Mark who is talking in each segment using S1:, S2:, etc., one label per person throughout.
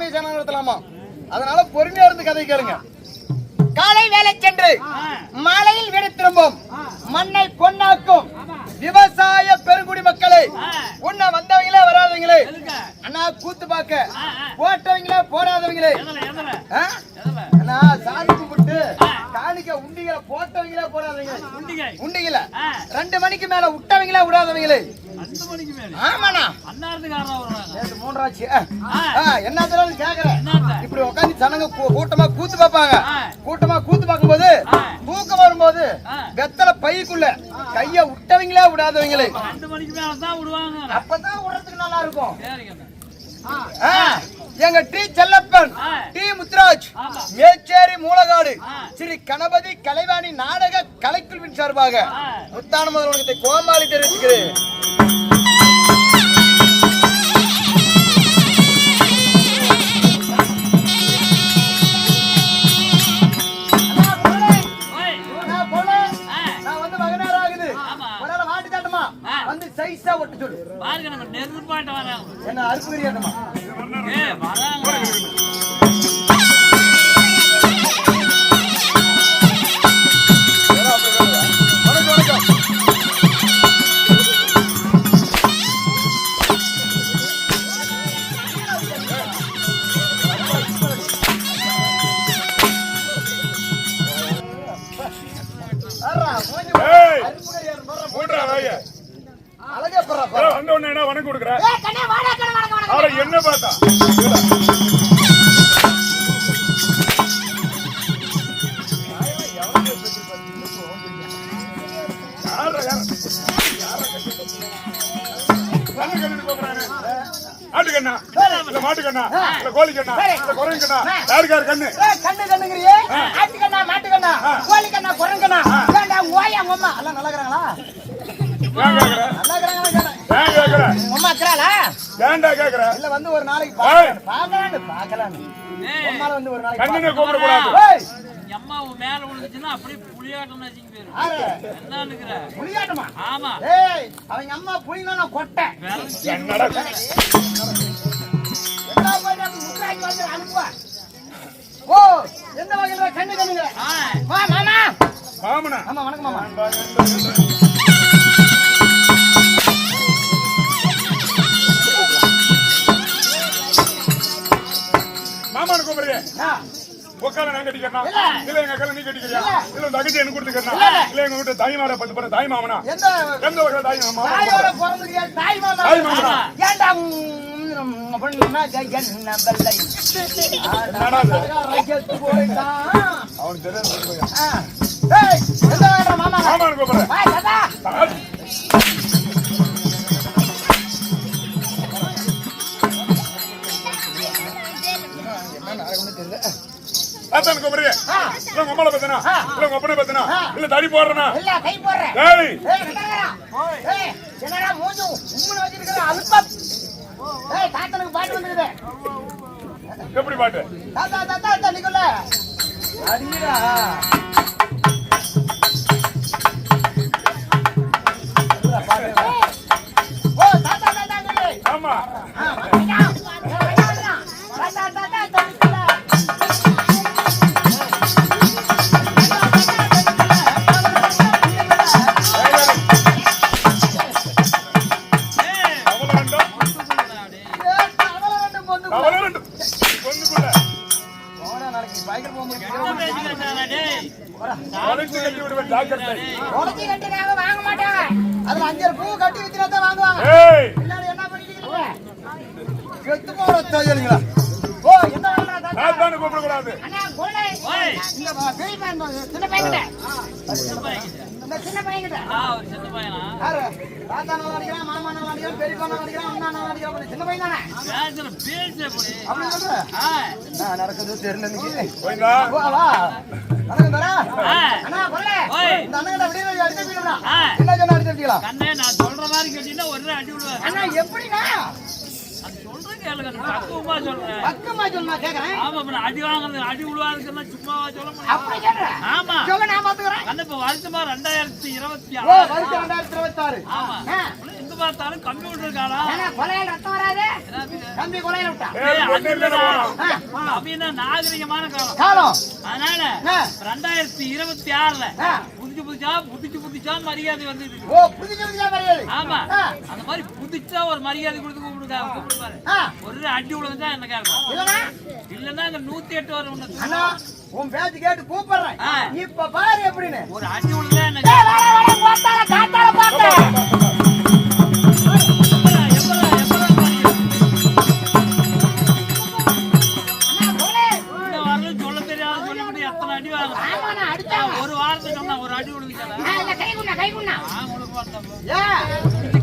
S1: பரமேஸ்வரன் நடத்தலாமா? அதனால பொறுமையா இருந்து கதை கேளுங்க. காலை வேலை சென்று மாலையில் வீடு திரும்பும் மண்ணை பொன்னாக்கும் விவசாய பெருங்குடி மக்களே, உன்ன வந்தவங்களே வராதவங்களே, அண்ணா கூத்து பாக்க போட்டவங்களே போடாதவங்களே, அண்ணா சாமி கும்பிட்டு காணிக்க உண்டிகளை போட்டவங்களே போடாதவங்களே, உண்டிகளை 2 மணிக்கு மேல விட்டவங்களே விடாதவங்களே. ஆமாண்ணா, மூன்றாச்சு என்ன கேக்குறேன். இப்படி உட்காந்து ஜனங்க கூட்டமா கூத்து பார்ப்பாங்க. கூட்டமா கூத்து பார்க்கும் போது தூக்கம் வரும்போது வெத்தலை பைக்குள்ள கைய விட்டவங்களே விடாதவங்களே.
S2: 2 மணிக்கு மேல தான் விடுவாங்க.
S1: அப்பதான் விடுறதுக்கு நல்லா இருக்கும். எங்க டி செல்லப்பன், டி முத்துராஜ், மேச்சேரி மூலகாடு ஸ்ரீ கணபதி கலைவாணி நாடக கலைக்குழுவின் சார்பாக முத்தான முதல்வனத்தை கோமாளி தெரிவிக்கிறேன். வந்து சைஸா ஒட்டு சொல்லு.
S2: பாருங்க நம்ம நெருப்பாட்ட வராங்க.
S1: என்ன அறுப்புரியாட்டமா?
S2: வராங்க.
S3: என்ன பார்த்தா ஆட்டுக்கண்ணா இல்ல மாட்டுக்கண்ணா இல்ல கோழிக்கண்ணா இல்ல குரங்கண்ணா யாருக்காரு கண்ணு
S1: கண்ணு கண்ணுங்கிறியே? ஆட்டுக்கண்ணா மாட்டுக்கண்ணா கோழிக்கண்ணா குரங்கண்ணா ஓயா அம்மா எல்லாம் நல்லா இருக்கிறாங்களா? இல்ல வந்து ஒரு நாளைக்கு பாக்கலாம் வந்து ஒரு நாளைக்கு கூப்பிடக்கூடாது.
S2: அம்மா மேல விழுந்துச்சுன்னா அப்படியே புலியாட்டம்
S1: புலியாட்டமா?
S2: ஆமா.
S1: அவங்க அம்மா புலினா கொட்டை அனுப்புவா. ஓ எந்த வகையில கண்ணு கண்ணுங்க மாமா
S3: மாமனா?
S1: ஆமா வணக்கம் மாமா.
S3: மாமானு கூப்பிடுறேன். உக்கால நான் கட்டிக்கிறேன் இல்ல எங்க அக்கா நீ கட்டிக்கிறியா இல்ல உங்க அக்கா எனக்கு கொடுத்துக்கிறேன் இல்ல எங்க வீட்டு தாய் மாட பத்து தாய் மாமனா? எந்த வகை தாய் மாமா?
S1: தாய் மாமா ஏண்டா பொண்ணா ஜெயன்ன பல்லை
S3: அவன் தெரியாது.
S1: ஏய் எந்த வகை மாமா?
S3: மாமானு கூப்பிடுறேன்.
S1: வா தாத்தா.
S3: தாத்தானு கூப்பிடுறேன். இல்ல உங்க அம்மால பத்தனா இல்ல உங்க அப்பனை பத்தனா இல்ல தடி போடுறனா
S1: இல்ல கை போடுறேன்.
S3: ஏய்
S1: ஏய் என்னடா மூஞ்சு உம்முன வச்சிருக்கிற அல்பம். ஏய் தாத்தனுக்கு பாட்டு வந்துருது.
S3: எப்படி பாட்டு?
S1: தாத்தா தாத்தா தண்ணிக்குள்ள அடிடா. ஓ தாத்தா தாத்தா தண்ணி.
S3: ஆமா.
S1: தாத்தா தாத்தா தண்ணிக்குள்ள வாங்க மாட்டாங்க. அதுல 5 பூ கட்டி வச்சுதான் வாங்குவாங்க. என்ன பண்ணிக்கிறீங்க? செத்து போற தோயலுங்களா? ஓ என்ன வேண்டா
S3: தாத்தானு கூப்பிட கூடாது.
S1: அண்ணா கோலை இந்த பெரிய பையன் சின்ன பையன்கிட்ட இந்த சின்ன பையன்கிட்ட
S2: ஒரு சின்ன பையனா?
S1: யாரு? தாத்தா நல்லா அடிக்கிறான், மாமா நல்லா அடிக்கிறான், பெரியப்பா நல்லா அடிக்கிறான், அண்ணா நல்லா அடிக்கிறான். சின்ன பையன் தானே?
S2: பேச அப்படி
S1: அப்படி சொல்ற? என்ன நடக்குது தெரியல இன்னைக்கு.
S3: போய்டா.
S1: வா வா. அண்ணா வரா? அண்ணா வரல. இந்த அண்ணன் அப்படியே அடிச்சு போயிடுடா. என்ன சொன்னா அடிச்சிட்டீங்களா?
S2: கண்ணே நான் சொல்ற மாதிரி கேட்டீங்கன்னா ஒரே அடி விடுவாரு.
S1: அண்ணா எப்படினா?
S2: அது சொல்றேன் கேளுங்க. பக்குவமா சொல்றேன்.
S1: பக்குவமா சொன்னா கேக்குறேன்.
S2: ஆமா அப்ப அடி வாங்குறது அடி விடுவாருன்னா சும்மாவா சொல்ல முடியும்?
S1: அப்படி சொல்ற?
S2: ஆமா.
S1: சொல்ல நான் பாத்துக்கறேன்.
S2: கண்ணே இப்ப வருஷமா 2026.
S1: ஓ வருஷம் 2026.
S2: ஆமா. இந்த பார்த்தாலும் கம்ப்யூட்டர் இருக்காளா
S1: கொலையில ரத்தம் வராது கம்பி கொலையில விட்டா
S2: அப்படின்னா நாகரிகமான காலம்
S1: காலம்
S2: அதனால 2026ல புதுச்சா மரியாதை வந்து
S1: ஓ புதுச்சா மரியாதை
S2: ஆமா அந்த மாதிரி புதுச்சா ஒரு மரியாதை கொடுத்து கூப்பிடுவாரு ஒரு அடி உலகம் தான் என்ன கேட்கும் இல்லன்னா அங்க 108 வர ஒண்ணு
S1: உன் பேச்சு கேட்டு கூப்பிடுறேன் இப்ப பாரு எப்படின்னு
S2: ஒரு அடி உலகம் என்ன சொல்ல தெரியாது சொல்லிவிட்டு எத்தனை அடி வாங்க ஒரு வாரத்துக்கு சொன்னா ஒரு அடி விடுவிச்சால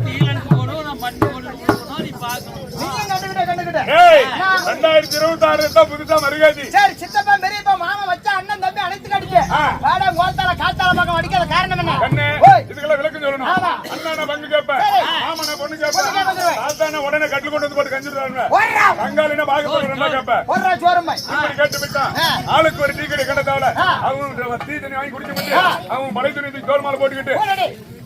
S2: கீழே எடுத்து போடும் நான் பண்ணி போட்டு நீ பாக்கணும்
S3: 2026 தான் புதுசா மரியாதை.
S1: சரி சித்தப்பா பெரியப்பா மாமா வச்சா அண்ணன் தம்பி அனைத்து அடிச்சு வாடா கோத்தால காத்தால பக்கம் அடிக்காத காரணம் என்ன
S3: கண்ணே இதுக்கெல்லாம் விளக்கம் சொல்லணும். அண்ணா பங்கு கேப்ப மாமனா பொண்ணு கேப்ப தாத்தான உடனே கட்டு கொண்டு வந்து போட்டு கஞ்சிடுறாங்க கங்காலினா பாக்க போற ரெண்டா கேப்ப
S1: ஒரே சோரம்மை
S3: இப்படி கேட்டு விட்டா ஆளுக்கு ஒரு டீ கடை கண்டதால அவங்க டீ தண்ணி வாங்கி குடிச்சு முடிச்சு அவங்க படை துணி தோல் மாலை போட்டுக்கிட்டு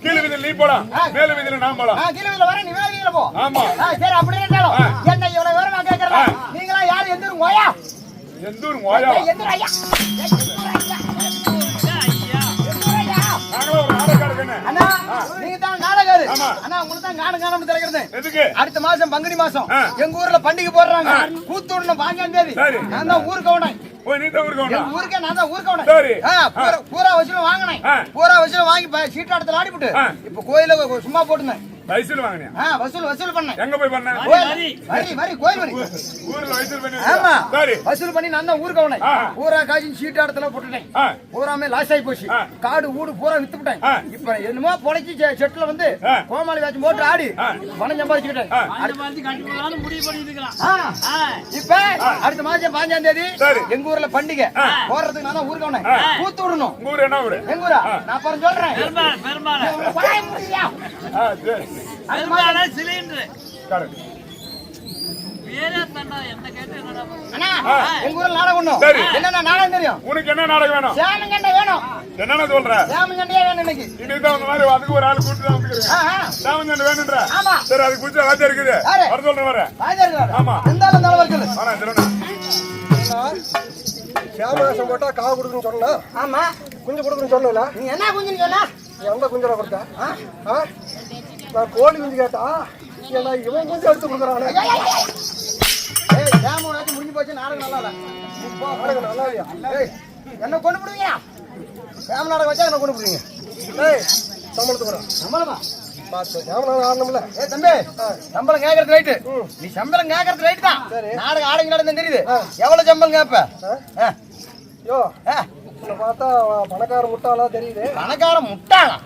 S3: கீழ வீதியில நீ போலாம் மேல வீதியில நான் போலாம்
S1: கீழ வீதியில வர நீ மேல வீதியில போ
S3: ஆமா
S1: சரி அப்படியே இருந்தாலும் என்ன இவ்வளவு வேற நான் கேக்குறேன் நீங்களா யார் எந்த ஊர் ஓயா
S3: எந்த ஊர் ஓயா
S1: எந்த ஐயா
S3: நாங்க ஒரு நாடகாரங்க
S1: அண்ணா நீங்க தான் நாடகாரு அண்ணா உங்களுக்கு தான் காண தெரிகிறது
S3: எதுக்கு
S1: அடுத்த மாசம் பங்குனி மாசம் எங்க ஊர்ல பண்டிகை போடுறாங்க கூத்தூர்ல 5ஆம் தேதி நான் தான் ஊருக்கு போனேன்
S3: ஓ நீ தான் ஊருக்கு போனே
S1: ஊருக்கே நான் தான் ஊருக்கு போனேன்
S3: சரி
S1: பூரா வசூல் வாங்குனேன் பூரா வசூல் வாங்கி சீட்டாட்டத்துல ஆடிவிட்டு இப்ப கோயில சும்மா போட்டுனேன்
S3: வயசுல வாங்குனியா
S1: வசூல் பண்ணேன்
S3: எங்க போய் பண்ண
S1: வரி கோயில் வரி
S3: ஊர்ல வயசுல பண்ணி
S1: ஆமா
S3: சரி
S1: வசூல் பண்ணி நான் தான் ஊருக்கு போனேன் பூரா காய்ச்சி சீட்டாட்டத்துல போட்டுட்டேன் பூராமே லாஸ் ஆகி போச்சு காடு ஊடு பூரா வித்து விட்டேன் இப்ப என்னமோ பொழைச்சி செட்டுல வந்து கோமாளி வேச்சு போட்டு ஆடி பணம் சம்பாதிச்சுக்கிட்டேன்
S2: முடிவு பண்ணிருக்கலாம்
S1: இப்ப அடுத்த மாசம் 5ஆம் தேதி எங்க ஊர்ல பண்டிகை போறதுக்கு நான் தான் ஊருக்கு போனேன் கூத்து விடணும்
S3: ஊர் என்ன ஊரு
S1: எங்க ஊரா நான் அப்புறம் சொல்றேன்
S2: பெரும்பாலும் சிலிண்டர்
S3: கரெக்ட்
S2: வேற தண்டா என்ன கேட்டு என்னடா
S1: அண்ணா எங்க ஊர்ல நாடகம் ஒண்ணும் என்னன்னா நாடகம் தெரியும்
S3: உனக்கு என்ன நாடகம் வேணும்
S1: சாமங்கண்டை வேணும்
S3: என்னன்னு சொல்ற
S1: சாமங்கண்டையே வேணும் இன்னைக்கு
S3: இன்னைக்கு தான் அந்த மாதிரி அதுக்கு ஒரு ஆள் கூட்டி தான் வந்துக்கிறேன் சாமங்கண்டை வேணும்ன்ற
S1: ஆமா
S3: சரி அதுக்கு குடிச்ச வாத்தியா இருக்குது வர சொல்றேன் வர
S1: வாத்தியா இருக்காரு
S3: ஆமா
S1: எந்தாலும் தலை இருக்குது
S3: ஆனா சொல்லணும்
S4: சாமராசம் போட்டா காவு கொடுக்குன்னு சொன்னா
S1: ஆமா
S4: குஞ்சு கொடுக்குன்னு சொன்னல
S1: நீ என்ன குஞ்சுன்னு சொன்னா
S4: எந்த குஞ்சரை கொடுத்தா நான் கோழி குஞ்சு கேட்டா ஏன்னா இவன் குஞ்சு எடுத்து கொடுக்குறானே
S1: சாமம் வச்சு முடிஞ்சு போச்சு நாடகம் நல்லா இல்ல
S4: நாடகம் நல்லா இல்லையா
S1: என்ன கொண்டு போடுவீங்க சாம நாடகம் வச்சா என்ன கொண்டு போடுவீங்க
S4: சம்பளத்துக்கு வரேன்
S1: சம்பளமா
S4: சாமநாதம் ஆடணும்ல
S1: தம்பி சம்பளம் கேட்கறது ரைட்டு நீ சம்பளம் கேட்கறது ரைட்டு தான் நாடகம் ஆடங்க நடந்து தெரியுது எவ்வளவு சம்பளம் கேட்ப
S4: யோ உன்னை பார்த்தா பணக்கார முட்டாளா தெரியுது
S1: பணக்கார முட்டாளா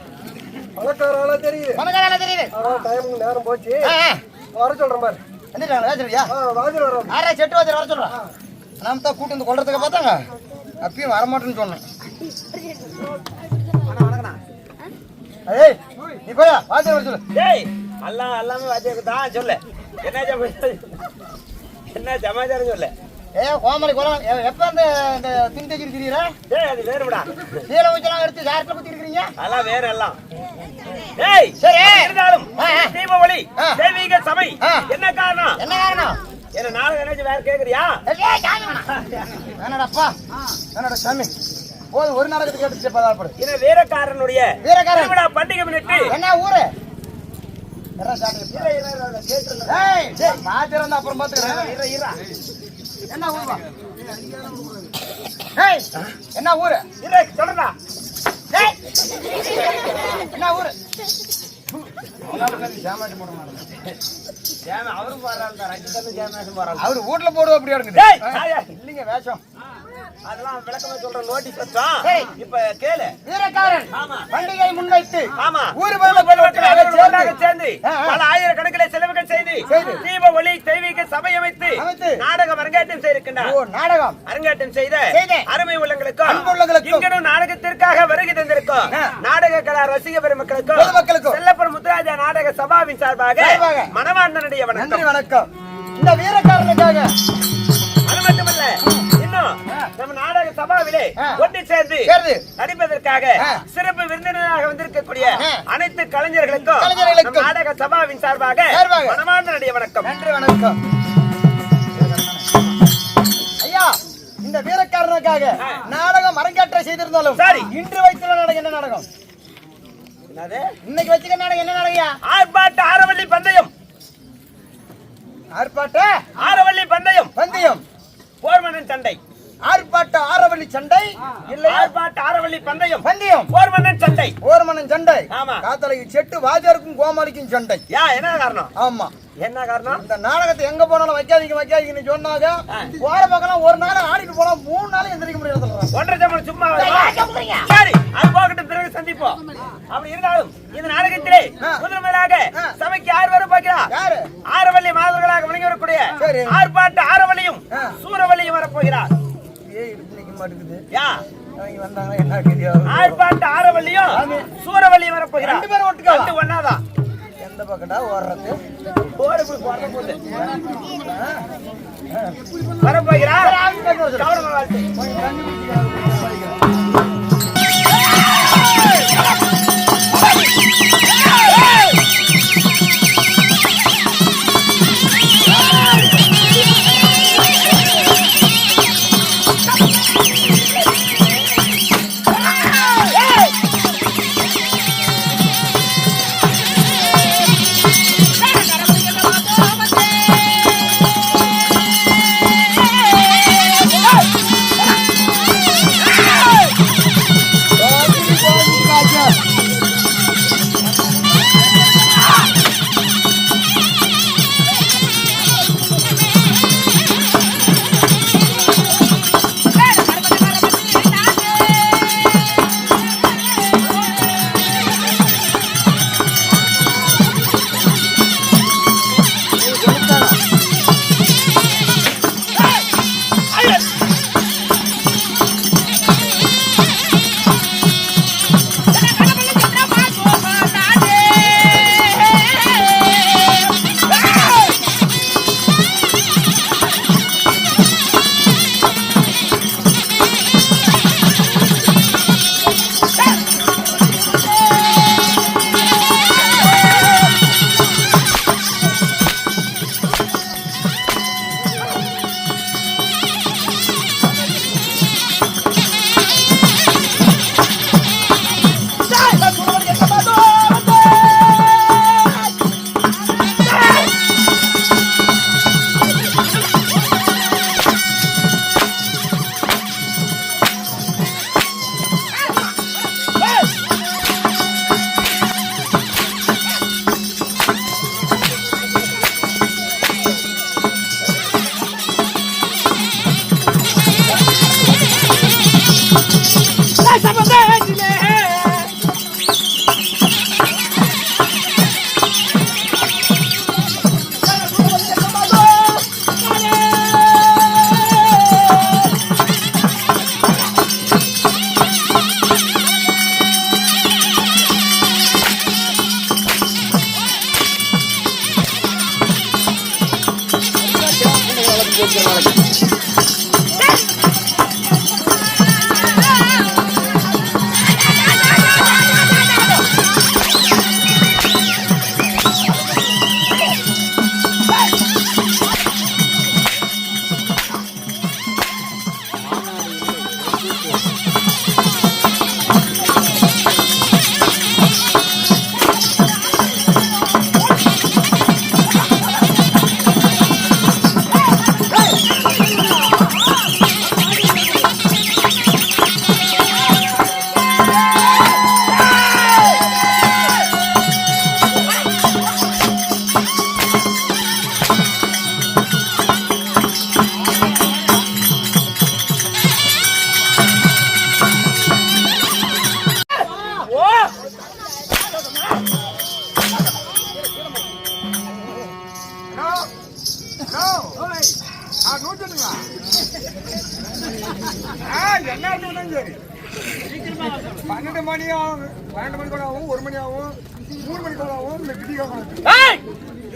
S4: பணக்காராளா தெரியுது
S1: பணக்காரால தெரியுது
S4: அதான் டைம் நேரம் போச்சு வர சொல்றேன் பாரு
S1: வந்துட்டாங்க வேச்சரியா
S4: வாஜர் வர
S1: ஆறா செட்டு வாஜர் வர சொல்றேன் நாம தான் கூட்டு வந்து கொள்றதுக்கு பார்த்தாங்க அப்பயும் வரமாட்டேன்னு சொன்னேன் ஏய் நீ போயா வாஜர் வர சொல்லு
S5: டேய் எல்லாமே வாஜருக்கு தான் சொல்லு என்ன சமாச்சாரம் சொல்லு
S1: கோமலி குளம் எப்ப இந்த தின் தைக்கிற திரியற
S5: டேய் அது வேறடா
S1: கீழே வச்சலாம் எடுத்து யார்கிட்ட குத்தி இருக்கீங்க
S5: அதெல்லாம் வேற எல்லாம் டேய்
S1: சரி
S5: இருந்தாலும் தீபாவளி தெய்வீக சபை என்ன காரணம் என்ன நாளை என்ன வேற கேக்குறியா
S1: என்னடா சாமி போது ஒரு நாடகத்தை கேட்டு பதார்ப்படு
S5: இது வீரக்காரனுடைய வீரக்காரன் பண்டிகை முன்னிட்டு
S1: என்ன ஊரு மாத்திரம் அப்புறம் பாத்துக்கிறேன் என்ன ஊரு என்ன ஊரு
S5: சொல்றா
S1: என்ன ஊரு அவரு வீட்டுல போடுவோம் அப்படியா இருக்குது இல்லைங்க வேஷம்
S5: அதெல்லாம் விளக்கமா சொல்ற நோட்டீஸ் வச்சோம் இப்ப கேளு
S1: வீரக்காரன் பண்டிகை முன்வைத்து
S5: ஆமா
S1: ஊர்
S5: சேர்ந்து பல ஆயிரக்கணக்கிலே செலவுகள் செய்து தீப ஒளி தெய்வீக சபை அமைத்து நாடகம் அரங்கேற்றம் செய்திருக்கின்றார்
S1: நாடகம்
S5: அரங்கேற்றம் செய்த அருமை உள்ளங்களுக்கும் இங்கனும் நாடகத்திற்காக வருகை தந்திருக்கும் நாடக கலா ரசிக பெருமக்களுக்கும் செல்லப்பர் முத்துராஜா நாடக சபாவின் சார்பாக மனவாண்டனுடைய
S1: வணக்கம் இந்த வீரக்காரனுக்காக
S5: அது மட்டுமல்ல இன்னும் நம்ம நாடக சபாவிலே ஒன்று சேர்ந்து நடிப்பதற்காக சிறப்பு விருந்தினராக வந்திருக்கக்கூடிய அனைத்து கலைஞர்களுக்கும் நாடக சபாவின் சார்பாக மனமார்ந்த நடிகை வணக்கம்.
S1: நன்றி, வணக்கம். ஐயா, இந்த வீரக்காரனுக்காக நாடகம் அரங்கேற்ற செய்திருந்தாலும்
S5: சரி,
S1: இன்று வைத்துள்ள நாடகம் என்ன நாடகம்? இன்னைக்கு வச்சுக்க நாடகம் என்ன நாடகம்?
S5: ஆர்ப்பாட்ட ஆரவள்ளி பந்தயம்.
S1: ஆர்ப்பாட்ட
S5: ஆரவள்ளி பந்தயம்.
S1: பந்தயம்.
S5: போர்மன்னன் சண்டை.
S1: ஆர்ப்பாட்ட ஆரவள்ளி சண்டை இல்லை,
S5: ஆர்ப்பாட்ட ஆரவள்ளி பந்தயம்.
S1: பந்தயம்.
S5: போர்மன்னன் சண்டை.
S1: போர்மன்னன் சண்டை.
S5: ஆமா.
S1: காத்தலைக்கு செட்டு வாஜருக்கும் கோமாளிக்கும் சண்டை.
S5: என்ன காரணம்?
S1: ஆமா,
S5: என்ன காரணம்?
S1: இந்த நாடகத்தை எங்க போனாலும் வைக்காதீங்கன்னு சொன்னாங்க. போற பக்கம் ஒரு நாள் ஆடிட்டு போனா 3 நாள் எந்திரிக்க முடியாது.
S5: ஒன்றரை சம்பளம் சும்மா சரி, அது போகட்டும், பிறகு சந்திப்போம். அப்படி இருந்தாலும் இந்த நாடகத்திலே முதன்முதலாக சபைக்கு யார் வர போகிறார்?
S1: யாரு?
S5: ஆரவள்ளி மாதவர்களாக விளங்கி வரக்கூடிய ஆர்ப்பாட்ட ஆரவள்ளியும் சூரவள்ளியும் வரப்போகிறார். ஆர்ப்பாட்ட ஆரவள்ளியும் சூரவள்ளியும் வரப்போகிறார்.
S1: 2 பேரும் ஒட்டுக்கா
S5: ஒன்னாதான்.
S1: எந்த பக்கடா ஓடுறது?
S5: வரப்போகிறார். கவனமா வாழ்த்து.
S4: என்ன சரி 12 மணி ஆகும், 12 மணி கூட ஆகும், 1 மணி ஆகும், 3 மணி கூட ஆகும். இந்த கிட்டி ஆகும்.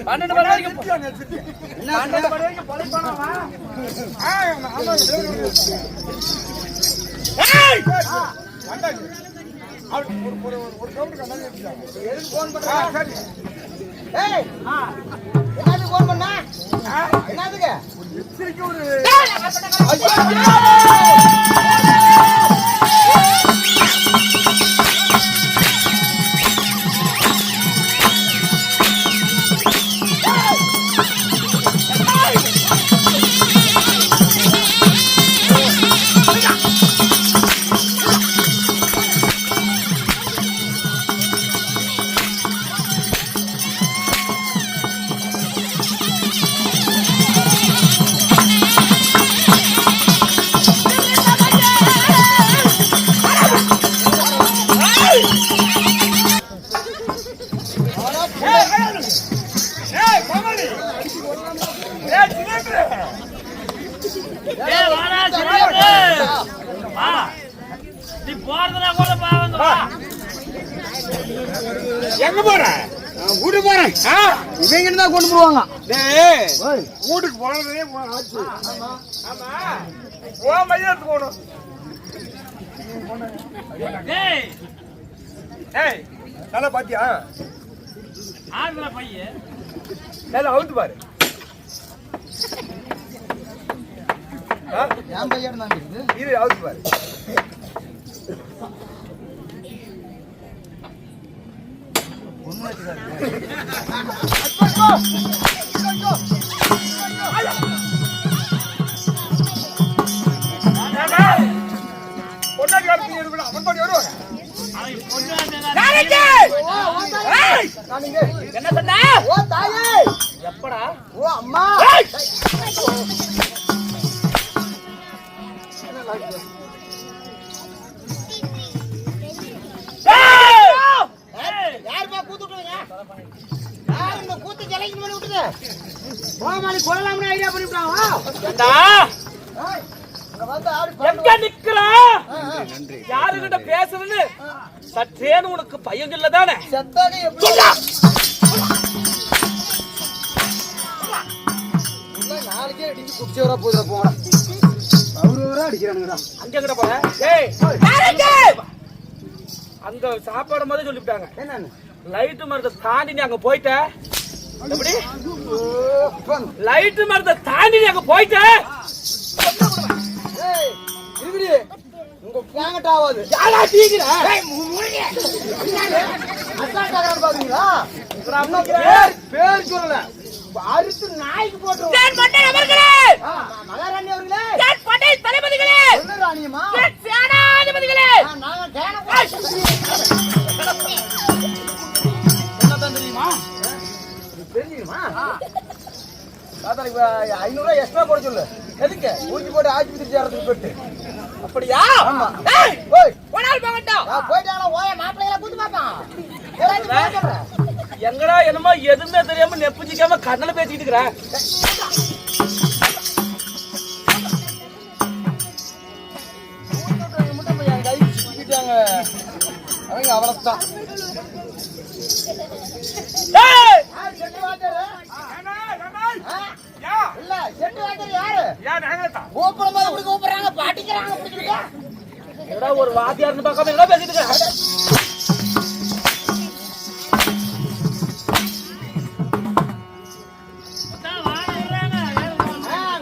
S5: 12 மணி வரைக்கும்
S4: 12 மணி வரைக்கும் பழைப்பானா? ஆமா. வந்தாச்சு. அவர் ஒரு கவுண்டர் கண்ணாடி எடுத்துட்டாங்க.
S1: எதுக்கு போன் பண்ற?
S4: சரி.
S1: ஏய் என்னதுக்கு போன் பண்ணா? என்னதுக்கு?
S4: எச்சரிக்கை ஒரு
S2: ஏய் வாடா சிரிப்பு. வா. நீ போறதுனா கூட பாவங்க வா.
S4: எங்க போற? வீட்டுக்கு போறேன்.
S1: இவங்க தான் கொண்டு போவாங்க.
S4: டேய் வீட்டுக்கு போனதே ஆச்சு. ஆமா ஓ மையத்துக்கு போகணும்.
S2: டேய்
S4: ஏய் நல்லா பாத்தியா?
S2: ஆடுற பையன்.
S4: நல்லா அவுத்து பாரு.
S1: என் பையன் தான் இருக்குது.
S4: இது அவுத்து பாரு. பொண்டாட்டி காலத்துல இருக்கணும். அவன் பாட்டி வருவாங்க.
S2: அவன் பொண்ணு வந்தா
S1: என்ன சொன்ன? ஓ தாயே. எப்படா? ஓ அம்மா. யாருப்பா கூத்து விட்டுவீங்க? யாரு இந்த கூத்து ஜலைக்கு பண்ணி விட்டுது? கோமாளி கொள்ளலாம்னு ஐடியா பண்ணிவிட்டாங்க.
S5: எங்க நிக்கிற? யாருகிட்ட பேசுறது? சற்றேன்னு உனக்கு பயம் இல்லதானே?
S1: செத்தாங்க எப்படி? நாளைக்கே அடிச்சு குடிச்சு வர போதுல போனா அவரு அடிக்கிறானுங்கடா.
S5: அங்க கிட்ட போற? ஏய் அந்த சாப்பாடு மாதிரி சொல்லிவிட்டாங்க.
S1: என்னன்னு?
S5: லைட் மரத்தை தாண்டி நீ அங்க போயிட்ட. எப்படி? லைட் மரத்தை தாண்டி நீ அங்க போயிட்ட.
S1: ஏய் இருடி. உங்க பிளாங்கட் ஆவாது.
S5: யாரா தீக்குற?
S1: ஏய் முருகே. அசால்ட் ஆகறான்னு பாத்தீங்களா? பேர் சொல்லல. அரித்து நாய்க்கு போட்டுருவோம்.
S5: நான் மண்டை அமர்கிறேன்.
S1: மகாராணி அவர்களே.
S5: நான் படை தளபதிகளே.
S1: என்ன ராணியம்மா?
S5: நான் சேனாதிபதிகளே.
S1: நாங்க கேன
S5: என்னதான் தெரியுமா?
S1: தெரியுமா? தாத்தா 500 எக்ஸ்ட்ரா போட சொல்லு. எதுக்கு? ஊசி போட்டு ஆஸ்பத்திரி சேர்றதுக்கு போட்டு.
S5: அப்படியா?
S1: ஆமா.
S5: ஏய்
S1: ஓய்
S5: போனால் போகட்டும்.
S1: போயிட்டாங்களா? ஓய மாப்பிள்ளைகளை கூத்து பாப்பான். ஏறாச்சு போறேன்.
S5: எங்கடா என்னமோ எதுவுமே தெரியாம நெப்புச்சிக்காம கண்ணல பேசிட்டு இருக்கற.
S1: முட்டை பையன் கை சிக்கிட்டாங்க. அவங்க அவ்வளவுதான்.
S5: ஏய்
S1: செட்டு வாட்டரு.
S4: யா
S1: இல்ல செட்டு வாட்டரு யாரு?
S4: யா நாங்கதான்.
S1: கூப்பிடும் போது இப்படி கூப்பிடுறாங்க, பாட்டிக்கிறாங்க பிடிச்சிருக்கா.
S5: எடா ஒரு வாத்தியார்னு பார்க்காம என்ன பேசிட்டு இருக்க?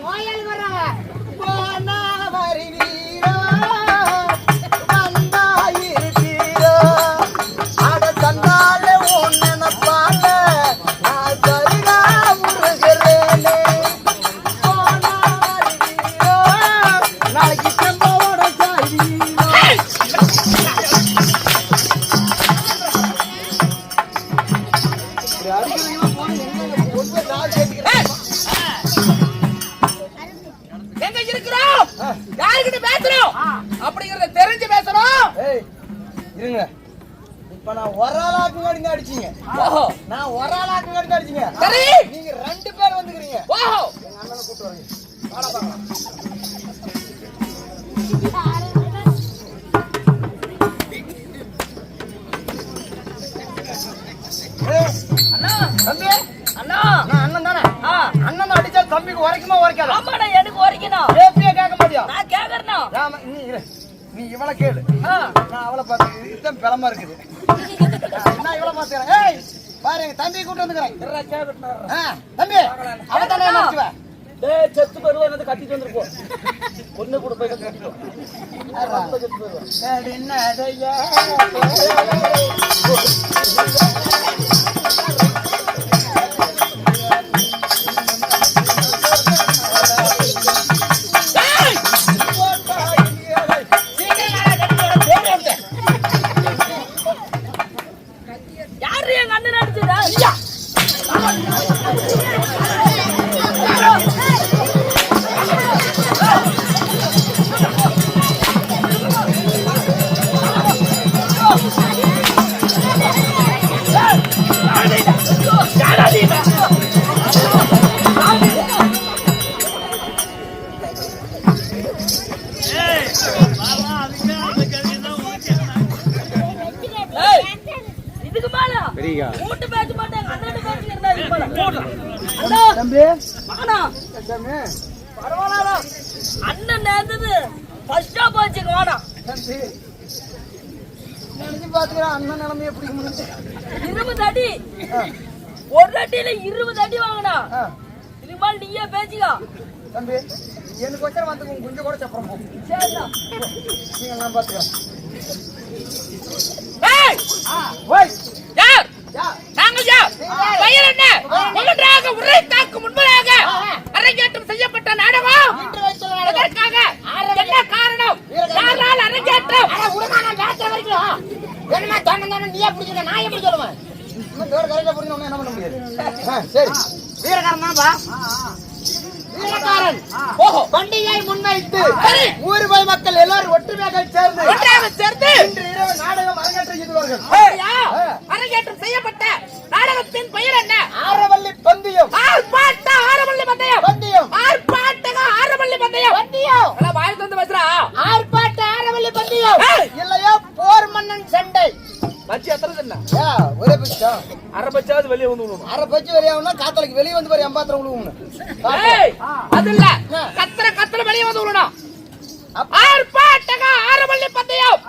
S1: நோயாளி வர்றாங்க. போனா வருவீரோ, வந்தாயிருப்பீரோ. அட தந்தால உன் நினைப்பால நான் தருகா முருகிறேனே. போனா வருவீரோ, நாளைக்கு செம்போட சாய்வீரோ. அடிக்கிறீங்களா போன என்ன ஒன்று நாள் சேர்த்துக்கிறேன்.
S5: எங்க இருக்கிறோம்? யார்கிட்ட பேசுறோம்? அப்படிங்கறத தெரிஞ்சு பேசணும்.
S1: ஏய் இருங்க. இப்ப நான் ஒரு ஆளாக்கு வேண்டிங்க அடிச்சீங்க.
S5: ஓஹோ.
S1: நான் ஒரு ஆளாக்கு வேண்டிங்க அடிச்சீங்க.
S5: சரி.
S1: நீங்க 2 பேர் வந்துக்கிறீங்க.
S5: ஓஹோ.
S1: எங்க அண்ணனை கூட்டு வரீங்க. வாடா பாக்கலாம்.
S5: அண்ணா
S1: தம்பி
S5: அண்ணா
S1: நான் அண்ணன் தானே. அண்ணன் அடிச்சா தம்பிக்கு உரைக்குமா உரைக்காதா?
S5: ஆமாடா எனக்கு வரைக்கணும்.
S1: கேப்பியே கேட்க மாட்டியா?
S5: நான் கேக்குறேன்.
S1: ராம நீ இரு. நீ இவளை கேளு. நான் அவளை பார்த்து இதுதான் பிளமா இருக்குது. நான் இவளை பார்த்துக்கிறேன். ஏய் பாரு எங்க தம்பி கூட்டு வந்துக்கிறேன். தம்பி அவன் தானே நினைச்சுவ.
S5: செத்து பெருவானது கட்டிட்டு வந்துருப்போம். ஒண்ணு கூட போய் கட்டிட்டு
S6: யாரு எங்க அண்ணன் அடிச்சதா? இதுக்கு மேல கூட்டு பேச மாட்டேன். அண்ணன் பேசுகிறதா இதுக்கு மேல
S1: தம்பி
S6: மானா பரவாயில்ல. அண்ணன் நேர்ந்தது ஃபர்ஸ்ட் ஸ்டாப் வச்சுக்க வேணாம்.
S1: தம்பி நினைச்சு பாத்துக்கிறேன் அண்ணன் நிலைமை எப்படி
S6: 20 அடி ஒரு அடியில 20 அடி வாங்கினா இதுக்கு மேல நீயே பேசிக்கா.
S1: தம்பி எனக்கு கொஞ்சம் வந்து கொஞ்சம் கூட சப்பரம் போகும்.
S6: சரிடா
S1: நீங்க நான் பாத்துக்கிறேன்.
S2: யார் நாங்கள் யார்? பெயர் என்ன? ஒன்றாக உரை தாக்கு முன்பதாக அரங்கேற்றம் செய்யப்பட்ட நாடகம் எதற்காக? என்ன காரணம்? யாரால் அரங்கேற்றம்?
S1: என்னமா தண்ணி நீயே பிடிச்சிருக்க நான் எப்படி சொல்லுவேன்? இன்னும் தோட கரையில பிடிக்கணும் என்ன பண்ண முடியாது. சரி வீரகாரன் தான்பா. வீரகாரன் பண்டிகை முன்வைத்து ஊர் போய் மக்கள் எல்லாரும் ஒற்றுமையாக சேர்ந்து இன்று இரவு நாடகம் அரங்கேற்றம் செய்வார்கள்.
S2: அரங்கேற்றம் செய்யப்பட்ட நாடகத்தின் பெயர் என்ன?
S1: ஆரவல்லி பந்தயம்.
S2: ஆர்ப்பாட்ட ஆரவல்லி பந்தயம்.
S1: பந்தயம்
S2: ஆர்ப்பாட்டக ஆரவல்லி பந்தயம்.
S1: பந்தயம்
S2: வாய் வந்து பேசுறா.
S1: ஆர்ப்பாட்ட ஆரவல்லி பந்தயம் இல்லையா போர் மன்னன் சண்டை.
S5: மச்சி எத்தனை சொன்ன?
S1: ஒரே பட்சம்
S5: அரை பச்சாவது வெளியே வந்து விடணும்.
S1: அரை பட்சம் வெளியாகணும்னா காத்தலைக்கு வெளியே வந்து பாரு எம்பாத்திரம் விழுவும்னு.
S2: அது இல்ல கத்திர வெளியே வந்து விடணும். ஆர்ப்பாட்டக ஆரவல்லி பந்தயம்.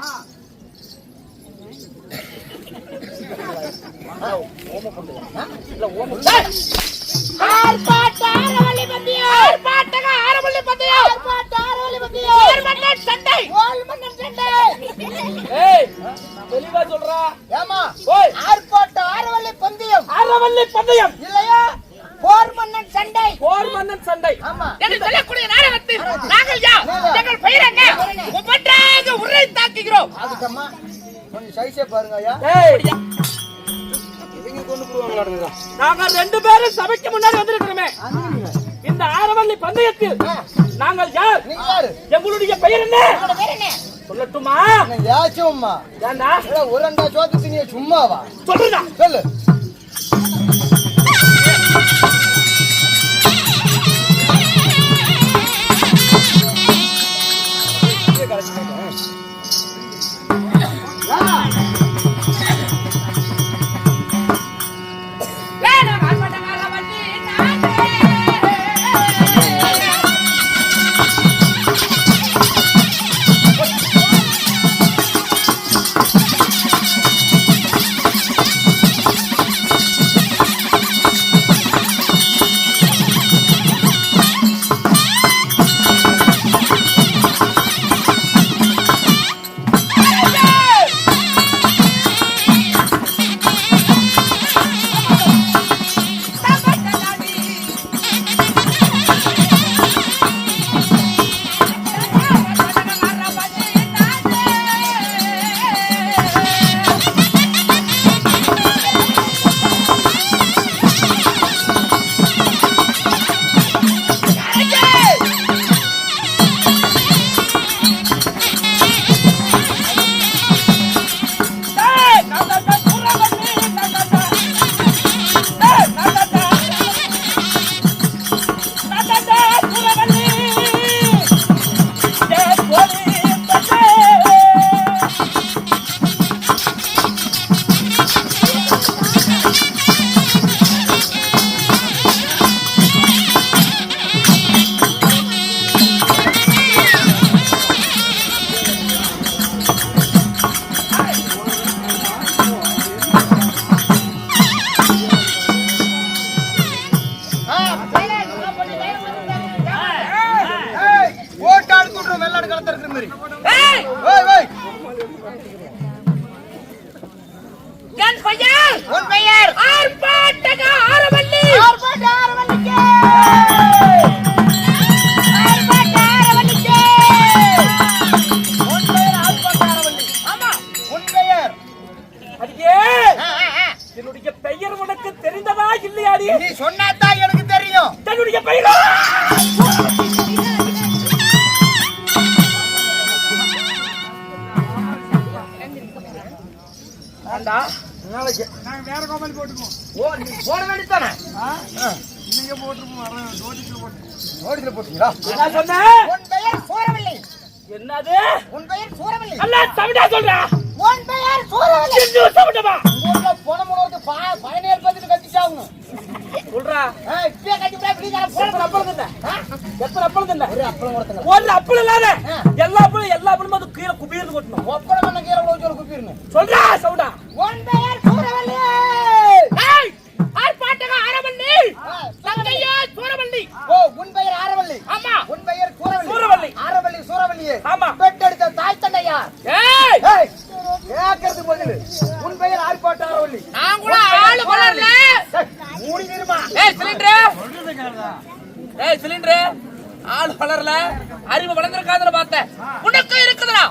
S2: ஆர்ப்பாட்ட ஆரவல்லி பந்தயம். ஆர்ப்பாட்டக ஆரவல்லி பந்தயம்.
S1: ஆர்ப்பாட்ட ஆரவல்லி பந்தயம்
S2: போர் மன்னன் சண்டை.
S1: போர் மன்னன் சண்டை.
S5: ஏய் தெளிவா சொல்றா.
S1: ஏமா ஆர்ப்பாட்ட ஆரவல்லி பந்தயம்.
S5: அரவல்லி பந்தயம்
S1: இல்லையா போர் மன்னன் சண்டை.
S5: போர் மன்னன் சண்டை.
S1: ஆமா
S2: என்று சொல்லக்கூடிய நாடகத்தில் நாங்கள் யார்? எங்கள் பெயர் என்ன? ஒவ்வொன்றாக உரை தாக்குகிறோம்.
S1: அதுக்கம்மா கொஞ்சம் சைஸே பாருங்க ஐயா.
S5: ஏய்
S1: இவங்க கொண்டு போடுவாங்களா?
S5: நாங்க 2 பேரும் சபைக்கு முன்னாடி வந்திருக்கிறோமே. இந்த ஆரவல்லி பந்தயத்தில் நாங்கள் யார்?
S1: நீங்க யாரு?
S5: எங்களுடைய பெயர் என்ன?
S1: உங்களோட பேர் என்ன?
S5: சொல்லட்டுமா?
S1: யாச்சும்மா
S5: ஏண்டா
S1: ஒரு ரெண்டா சோத்து திங்க சும்மாவா
S5: சொல்லுடா.
S1: சொல்லு. மாடு களத்துல இருக்கிற மாதிரி.
S2: ஏய்,
S1: ஓய் ஓய்.
S2: என் பெயர்
S1: உன் பெயர்
S2: ஆர்ப்பாட்டக ஆரவல்லி.
S1: ஆர்ப்பாட்ட ஆரவல்லிக்கே.
S2: ஆர்ப்பாட்ட ஆரவல்லிக்கே.
S1: உன் பெயர் ஆர்ப்பாட்ட ஆரவல்லி.
S2: ஆமா,
S1: உன் பெயர்
S5: அடியே
S2: ஆ, ஆ, ஆ.
S5: என்னுடைய பெயர் உனக்கு தெரிந்ததா இல்லையாடி?
S1: நீ சொன்னாதான் எனக்கு தெரியும்.
S5: என்னுடைய பெயரா?
S1: நாளைக்கு
S4: நாங்க வேற கோமல் போட்டுக்குவோம்.
S1: ஓ நீ போட வேண்டியதானே?
S4: நீங்க போட்டுருப்போம். வர நோட்டீஸ்ல போட்டு.
S1: நோட்டீஸ்ல போட்டீங்களா?
S5: என்ன சொன்ன?
S1: உன் பெயர் சூரவல்லி.
S5: என்னது?
S1: உன் பெயர் சூரவல்லி.
S5: அல்ல தமிழா சொல்றா.
S1: உன் பெயர் சூரவல்லி.
S5: என்ன சமட்டமா?
S1: ஊர்ல போன முறைக்கு பயணியர் பத்திட்டு கத்திச்சாகணும்.
S5: சொல்றா.
S1: இப்பயே கட்டிட்டா இப்படி போன அப்பளம் தின்ன.
S5: எத்தனை அப்பளம் தின்ன?
S1: ஒரு அப்பளம் கொடுத்தங்க.
S5: ஒரு அப்பளம் இல்லாத எல்லா அப்பளம் அது கீழே குபீர்னு கொட்டணும்.
S1: ஒப்பளம் பண்ண கீரை உள்ள ஒரு குப்பிருங்க.
S5: சொல்றா சவுடா.
S1: உன் பெயர் சூரவல்லி.
S2: ஏய், ஆர்ப்பாட்டக ஆரவல்லி. தங்கையா சூரவல்லி.
S1: ஓ உன் பெயர் ஆரவல்லி.
S2: ஆமா.
S1: உன் பெயர் சூரவல்லி.
S5: சூரவல்லி.
S1: ஆரவல்லி சூரவல்லியே.
S5: ஆமா.
S1: பெற்றெடுத்த தாய் தந்தையா.
S2: ஏய்,
S1: ஏய் கேக்குறது பதில். உன் பெயர் ஆர்ப்பாட்ட ஆரவல்லி.
S2: நான் கூட ஆளு வளரல.
S1: மூடி நிருமா.
S2: ஏய் சிலிண்டர். ஏய் சிலிண்டர். ஆள் வளரல, அறிவு வளர்ந்திருக்காதுன்னு பார்த்தேன். உனக்கு இருக்குதுடா.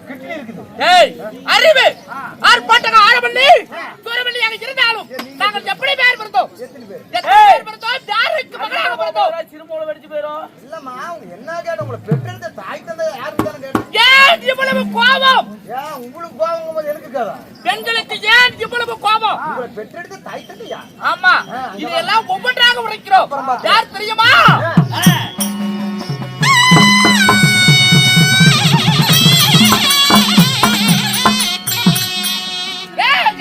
S1: கிட்னி இருக்குது.
S2: ஏய், அறிவு ஆர்ப்பாட்டக ஆரவல்லி சூரவல்லி அங்க இருந்தாலும் நாங்கள் எப்படி பேர் பிறந்தோம்?
S1: எத்தனை பேர்?
S2: எத்தனை பேர் பிறந்தோம்? யாருக்கு மகனாக பிறந்தோம்?
S5: சிறுமோள வெடிச்சு போயிரும்.
S1: இல்லம்மா அவங்க என்ன கேட்ட உங்களை பெற்றெடுத்த தாய் தந்தை யாருன்னு தானே கேட்டேன்.
S2: ஏன் இவ்வளவு கோபம்?
S1: ஏன் உங்களுக்கு கோபம் போது எனக்கு இருக்காதா?
S2: பெண்களுக்கு ஏன் இவ்வளவு கோபம்?
S1: உங்களை பெற்றெடுத்த தாய் தந்தை யார்?
S2: ஆமா, இதெல்லாம் ஒவ்வொன்றாக உரைக்கிறோம். யார் தெரியுமா?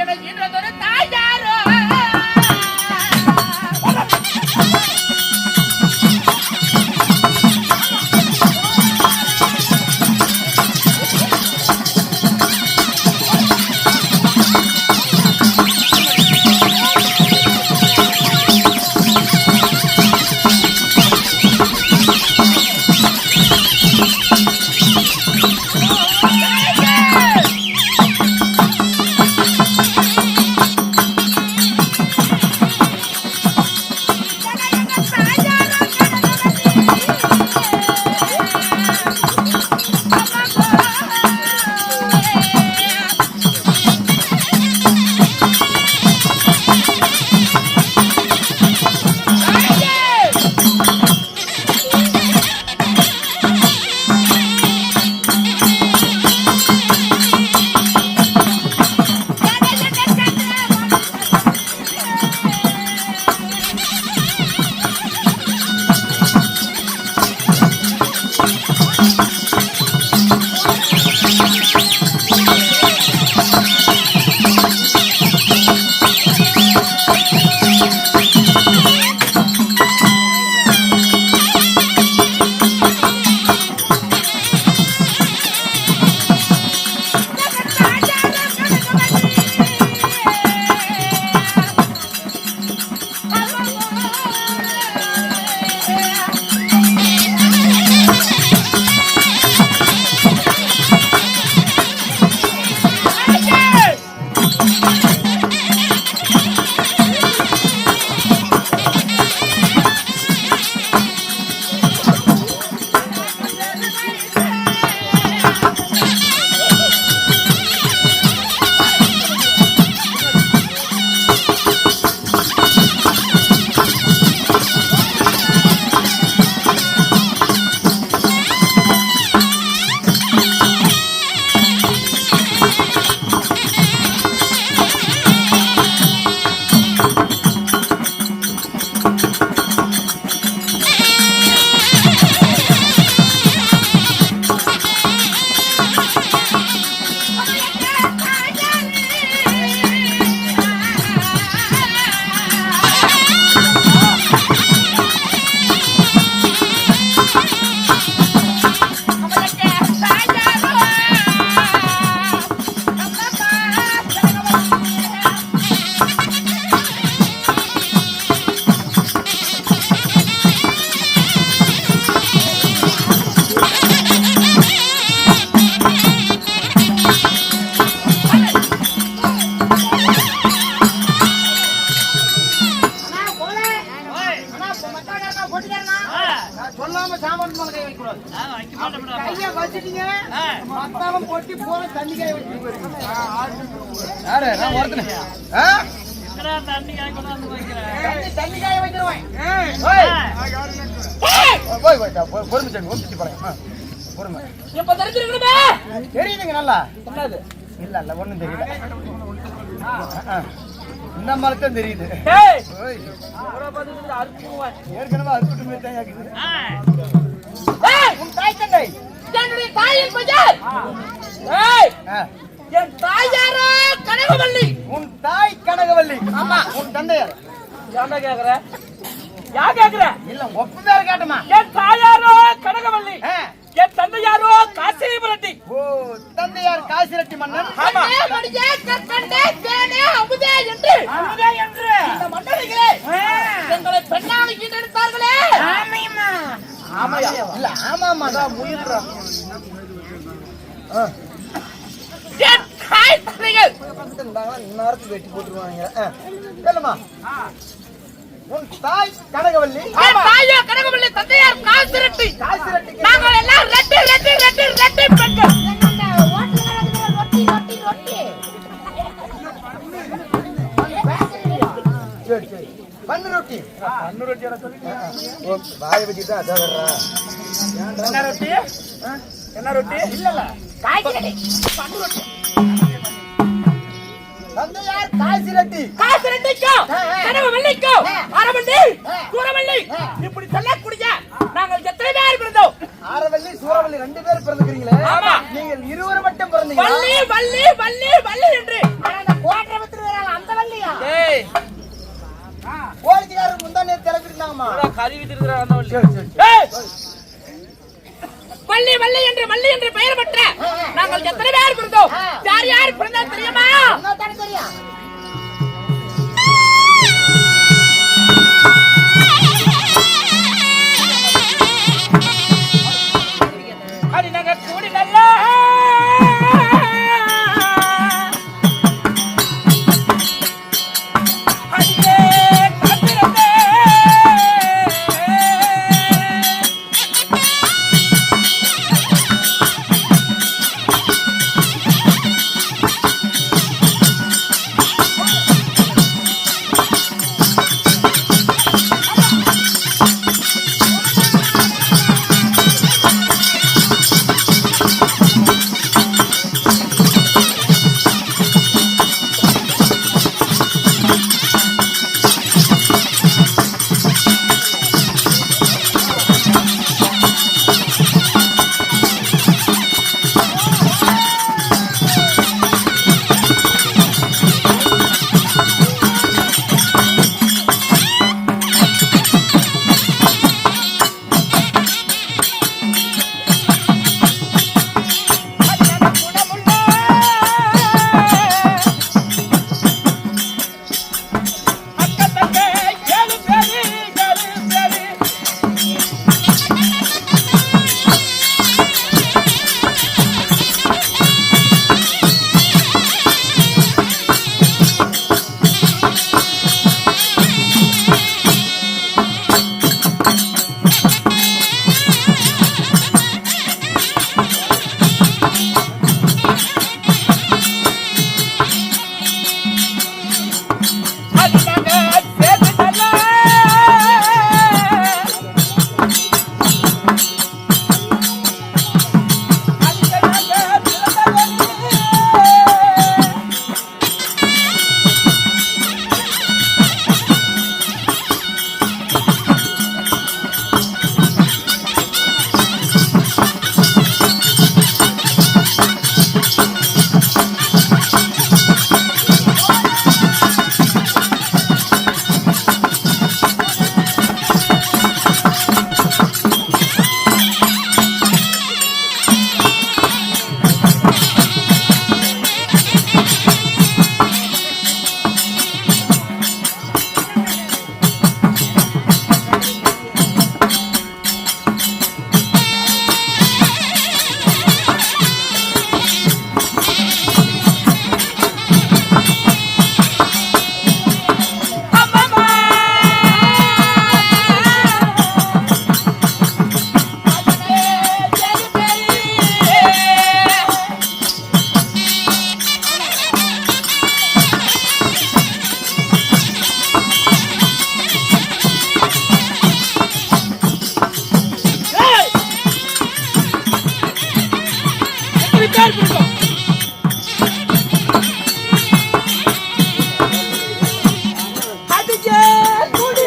S2: எனக்கு இன்னொரு தாய் யாரு?
S1: கையை வச்சிட்டீங்க மத்தாலும் பொட்டி போன தண்ணி காய வச்சு போயிருங்க. யாரு நான் ஒருத்தனே தண்ணி காய வைக்கிறவன் பொறுமை
S2: இப்ப தெரிஞ்சிருக்கணுமே.
S1: தெரியுதுங்க நல்லா இல்ல இல்ல ஒண்ணும் தெரியல இந்த மாதிரிதான் தெரியுது
S2: ஏய்,
S1: ஏற்கனவே அறுத்துட்டு தான் இருக்குது
S2: ஏய்,
S1: உன் தாய் தந்தை
S2: என்னுடைய தாயின் பெயர். ஏய், என் தாயாரோ கனகவல்லி.
S1: உன் தாய் கனகவல்லி ஆமா உன் தந்தையார்
S2: ஏன்டா கேக்குற? யா கேக்குற?
S1: இல்ல ஒப்பு பேர கேட்டமா
S2: என் தாயாரோ கனகவல்லி, என் தந்தையாரோ காசிபுரட்டி.
S1: ஓ தந்தையார் காசிரெட்டி மன்னன்
S2: ஆமா. மடியே கற்கண்டே தேனே அமுதே என்று இந்த மன்னர்களே எங்களை பெண்ணாக ஈண்டெடுத்தார்களே.
S1: ஆமாயா இல்ல ஆமாமா நான் முயல்றா
S2: என் தாய் தந்தைகள்
S1: இந்நேரத்துக்கு வெட்டி போட்டுருவாங்க சொல்லுமா உன் தாய் கனகவல்லி
S2: என் தாயோ கனகவல்லி, தந்தையார் காசிரெட்டி. நாங்கள் எல்லாம் ரெட்டி ரெட்டி ரெட்டி ரெட்டி பெண்கள்.
S1: சரி சரி பண்ணு ரொட்டி வாய வச்சுட்டு அதான் வர்றா
S2: என்ன ரொட்டி? என்ன ரொட்டி? இல்ல இல்ல காய்கறி பண்ணு ரொட்டி.
S1: தந்தையார் காசிரெட்டி
S2: காசிரெட்டிக்கும் கனகவல்லிக்கும் அரவள்ளி சூரவள்ளி இப்படி சொல்லக்கூடிய நாங்கள் எத்தனை பேர் பிறந்தோம்?
S1: ஆரவல்லி சூரவல்லி 2 பேர் பிறந்துக்கிறீங்களே
S2: ஆமா.
S1: நீங்கள் 20 மட்டும் பிறந்தீங்க
S2: வள்ளி வள்ளி வள்ளி வள்ளி என்று அந்த வள்ளியா? ஏய்,
S1: கோழிக்காரர் முந்தானே திறப்பிருந்தாங்கம்மா
S2: கறி வித்திருக்கிற அந்த வள்ளி.
S1: சரி சரி
S2: ஏய், வள்ளி வள்ளி என்று பெயர் பெற்ற நாங்கள் எத்தனை பேர் பிறந்தோம்? யார் யார் பிறந்தா தெரியுமா?
S1: தெரியும்
S2: அடி நாங்க கூடி நல்ல அடியே காத்திருந்தே.
S6: அடிக்கே குடி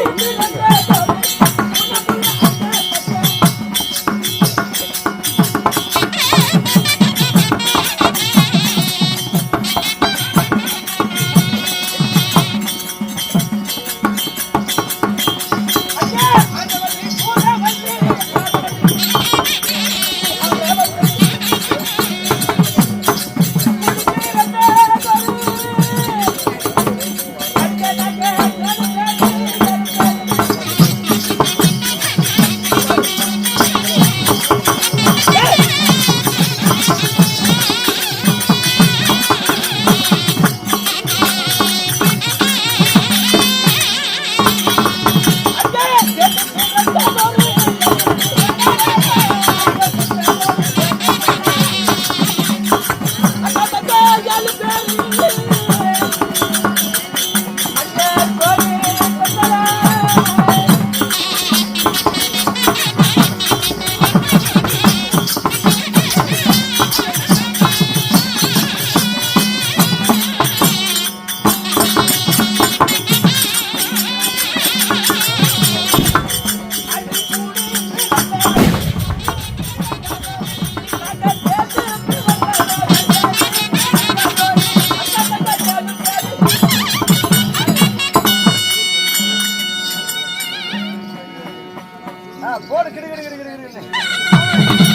S1: போடு கிடு கிடு கிடு கிடு கிடு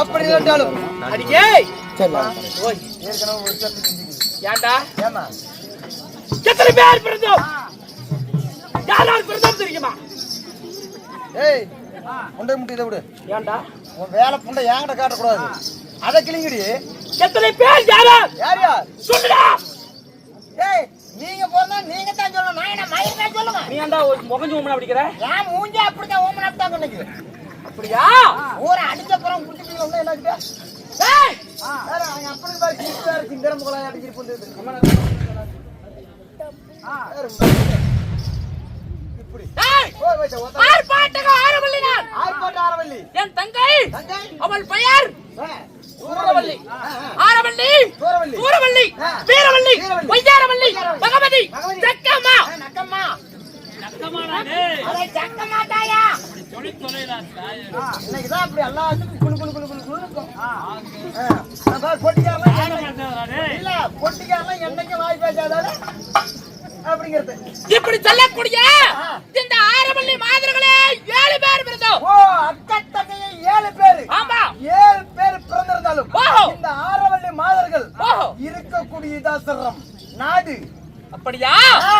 S1: அப்படி இல்லாட்டாலும்
S2: அடிக்கே ஓய்
S1: ஏற்கனவே ஒரு சத்து செஞ்சுக்குது.
S2: ஏன்டா
S1: ஏமா
S2: எத்தனை பேர் பிறந்தோம் யாரால் பிறந்தோம் தெரியுமா
S1: ஏய் புண்டை முட்டி இதை விடு.
S2: ஏன்டா
S1: உன் வேலை புண்டை என்கிட்ட காட்டக்கூடாது. அதை கிளிங்கடி.
S2: எத்தனை பேர் யாரால்
S1: யார் யார்
S2: சொல்லுடா
S1: ஏய் நீங்க போனா நீங்க தான் சொல்லணும். நான் என்ன மயிர் தான் சொல்லுங்க.
S2: நீ ஏன்டா ஒரு முகஞ்சு உமனா பிடிக்கிற
S1: ஏன் மூஞ்சி அப்படிதான் ஓமனாப் தான் நினைக்குது.
S2: அப்படியா
S1: ஊரை அடிச்ச புறம் குடிச்சிட்டு ஒண்ணு என்னக்கிட்ட
S2: ஏய்
S1: வேற அவங்க அப்பனுக்கு பாரு கிட்டு வேற சிங்கர முகலாய் அடிச்சிட்டு போகுது. இப்படி
S2: ஏய்
S1: ஓய் வைச்ச ஓட்ட
S2: ஆர்ப்பாட்டக ஆரவல்லி நான்
S1: ஆர்ப்பாட்ட ஆரவல்லி
S2: என் தங்கை
S1: தங்கை
S2: அவள் பெயர்
S1: சூரவல்லி
S2: ஆரவல்லி
S1: சூரவல்லி
S2: சூரவல்லி
S1: ஆ.
S2: வீரவல்லி
S1: வீரவல்லி.
S2: வையாரவல்லி பகவதி
S1: பகவதி.
S2: சக்கம்மா
S1: நக்கம்மா அட சக்கம்மா தாயா இன்னைக்கு தான் அப்படி எல்லாத்துக்கும் குளு குளு குளு குளு குளு இருக்கும். பொட்டிக்காரலாம் இல்ல பொட்டிக்காரலாம் என்னைக்கு வாய் பேசாதால அப்படிங்கிறது.
S2: இப்படி சொல்லக்கூடிய இந்த ஆரவல்லி மாதர்களே 7 பேர் பிறந்தோம்.
S1: ஓ அக்கா தங்கையை 7 பேரு.
S2: ஆமா
S1: 7 பேர் பிறந்திருந்தாலும்
S2: ஓஹோ.
S1: இந்த ஆரவல்லி மாதர்கள்
S2: ஓஹோ.
S1: இருக்கக்கூடிய இதாசிரம் நாடு.
S2: அப்படியா
S1: ஆ.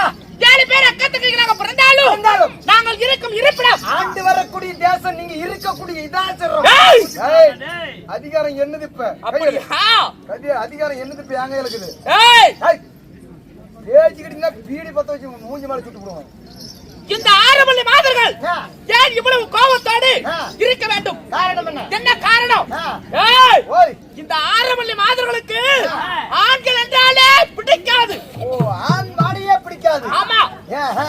S2: 7 பேர் அக்கத்துக்கு நாங்க பிறந்தாலும்
S1: பிறந்தாலும்
S2: நாங்கள் இருக்கும் இருப்பிடம்
S1: ஆண்டு வரக்கூடிய தேசம் நீங்க இருக்கக்கூடிய இதாசிரம்.
S2: ஏய்.
S1: ஏய், அதிகாரம் என்னது இப்ப
S2: அப்படியா
S1: அதிகாரம் என்னது இப்ப எங்க இருக்குது.
S2: ஏய்
S1: ஏய், பேசிக்கிட்டீங்கன்னா பீடி பத்த வச்சு மூஞ்சி மேல சுட்டு போடுவாங்க.
S2: இந்த ஆரவல்லி மாதர்கள்
S1: ஆ.
S2: ஏன் இவ்வளவு கோபத்தோடு
S1: ஆ.
S2: இருக்க வேண்டும்
S1: காரணம் என்ன?
S2: என்ன காரணம்
S1: ஆ.
S2: ஏய்
S1: ஓய்
S2: இந்த ஆரவல்லி மாதர்களுக்கு ஆண்கள் என்றாலே பிடிக்காது.
S1: ஓ ஆண் மாடியே பிடிக்காது.
S2: ஆமா
S1: ஏன், ஆ.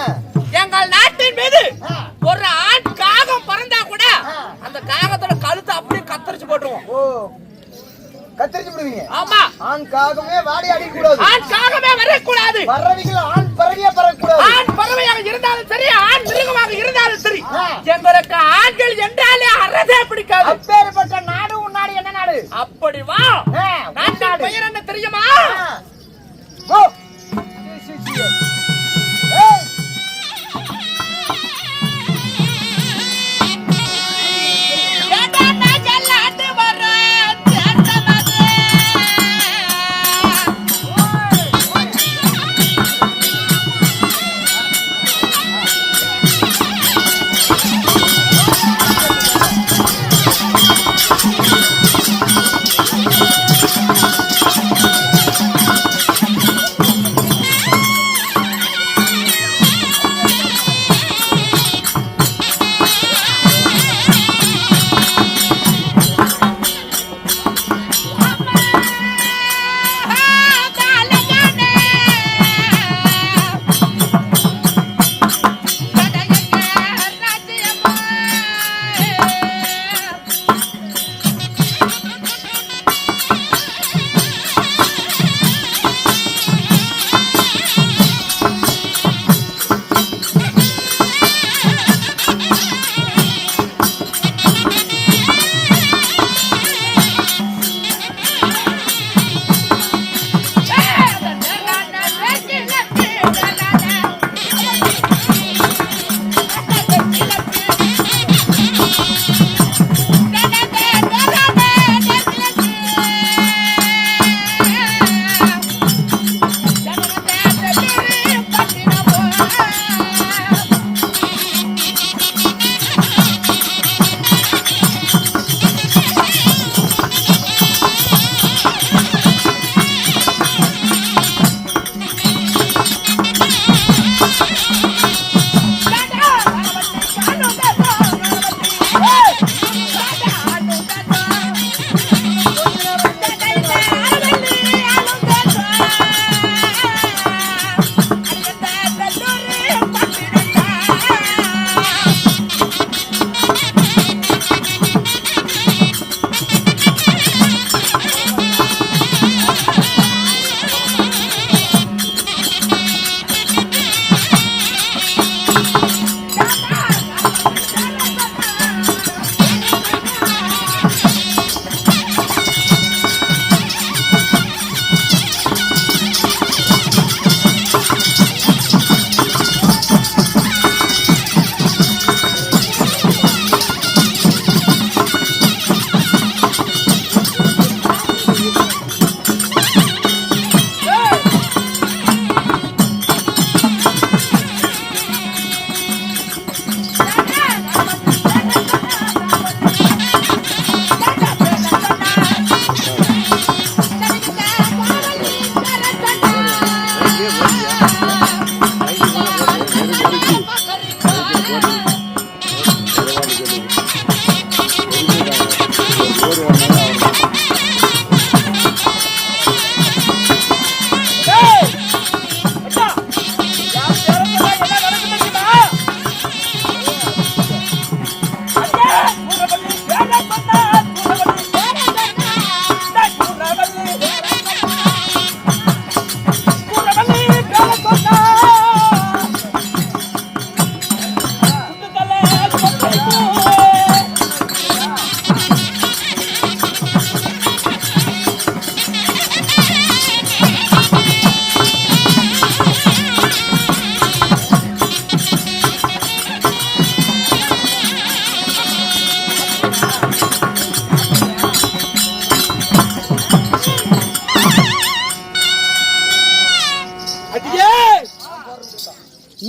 S2: எங்கள் நாட்டின் மீது
S1: ஆ.
S2: ஒரு ஆண் காகம் பறந்தா கூட
S1: ஆ.
S2: அந்த காகத்தோட கழுத்தை அப்படியே கத்தரிச்சு போட்டுருவோம்.
S1: ஓ கத்தரிச்சு விடுவீங்க.
S2: ஆமா
S1: ஆண் காகமே வாடி அடிக்க கூடாது.
S2: ஆண் காகமே வரக்கூடாது.
S1: பறவைகள் ஆண் பறவையே பறக்கூடாது.
S2: ஆண் பறவையாக இருந்தாலும் சரி ஆண் மிருகமாக இருந்தாலும் சரி
S1: ஆ.
S2: எங்களுக்கு ஆண்கள் என்றாலே அறதே பிடிக்காது.
S1: அப்பேற்பட்ட நாடு உன் நாடு என்ன நாடு?
S2: அப்படி வா
S1: ஆ,
S2: நாட்டின்
S1: நாடு.
S2: பெயர் என்ன தெரியுமா?
S1: ஆ. ஓ சி, சி, சி. ஏய்.
S2: ஏடாடா ஜல்லாட்டு வரும் தேசமது.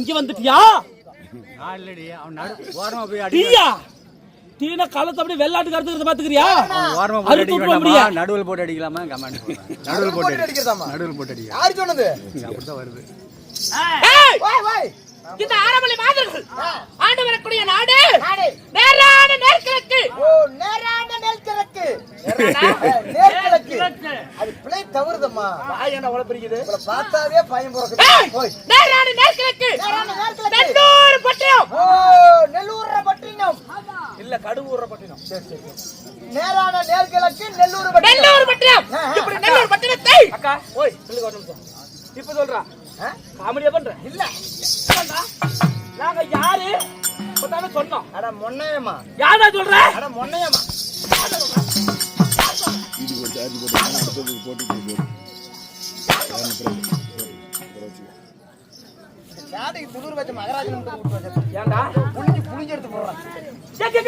S7: இங்க வந்துட்டியா? டீயா? டீனா காலத்தை அப்படியே வெள்ளாட்டு கருத்துக்கிறத பாத்துக்கிறியா?
S8: நடுவில் போட்டு அடிக்கலாமா? நடுவில் போட்டு
S1: அடிக்கிறதாமா?
S8: நடுவில் போட்டு அடிக்க
S1: யாரு சொன்னது?
S8: அப்படிதான் வருது.
S2: இந்த ஆரவல்லி மாதர்கள் ஆண்டு வரக்கூடிய நாடு நேரான நேர்கிழக்கு.
S1: ஓ, நேரான நெல்கிழக்கு. நேர்கிழக்கு. அது பிழை தவறுதம்மா.
S5: வாய் என்ன உளப்பிரிக்குது?
S1: உங்களை பார்த்தாவே பயம் பிறக்குது. போய்.
S2: நேரான நேர்கிழக்கு. நெல்லூர் பட்டினம்.
S1: ஓ, நெல்லூர் பட்டினம்.
S5: இல்ல கடுவூர் பட்டினம்.
S1: சரி சரி. நேரான நேர்கிழக்கு நெல்லூர் பட்டினம்.
S2: நெல்லூர் பட்டினம். இப்படி நெல்லூர் பட்டினத்தை
S5: அக்கா ஓய் சொல்லுங்க ஒரு நிமிஷம். இப்ப சொல்றா காமெடியா பண்ற
S1: இல்ல.
S5: நாங்க யாரு இப்பதானே சொன்னோம்.
S1: அட மொன்னையம்மா.
S7: யாரா சொல்ற?
S1: அட மொன்னையம்மா. சாடிக்கு துளூர் வச்ச மகராஜன்
S5: ஏண்டா
S1: புளிஞ்சு எடுத்து போடுறான்.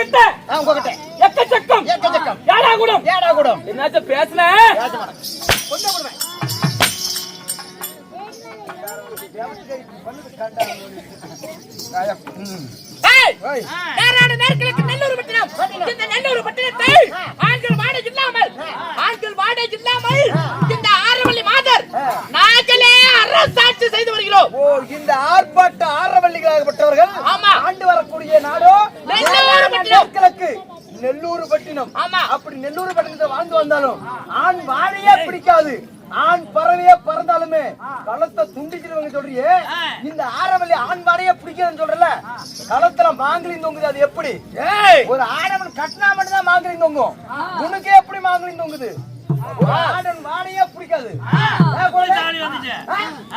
S7: கிட்ட
S1: உங்ககிட்ட
S7: எக்கச்சக்கம்
S1: ஏக்கச்சக்கம்.
S7: யாரா கூடம்?
S1: ஏடா கூடம்.
S7: என்னாச்சும் பேசல?
S1: பேச மாட்டேன். கொஞ்சம் விடுவேன்.
S2: ஏய், நேரான நேர்கிழக்கு நெல்லூர் பட்டினம். இந்த நெல்லூர் பட்டினத்தை ஆண்கள் வாடகை இல்லாமல் இந்த ஆரவல்லி மாதர் நாங்களே அரசாட்சி செய்து வருகிறோம்.
S1: ஓ, இந்த ஆர்ப்பாட்ட ஆரவல்லிகளாகப்பட்டவர்கள்
S2: ஆமா.
S1: ஆண்டு வரக்கூடிய நாடோ
S2: நெல்லூர் பட்டினம்.
S1: கிழக்கு நெல்லூர் பட்டினம்.
S2: ஆமா.
S1: அப்படி நெல்லூர் பட்டினத்தை வாழ்ந்து வந்தாலும் ஆண் வாழையே பிடிக்காது. ஆண் பறவையே பறந்தாலுமே களத்தை துண்டிச்சிருவங்க சொல்றியே. இந்த ஆரவல்லி ஆண் வாழையே பிடிக்காதுன்னு சொல்றல, களத்துல மாங்கலிங் தொங்குது. அது எப்படி? ஒரு ஆடவன் கட்டினா மட்டும் தான் மாங்கலிங் தொங்கும். உனக்கு எப்படி மாங்கலிங் தொங்குது? ஒரு ஆடன் வாழையே பிடிக்காது.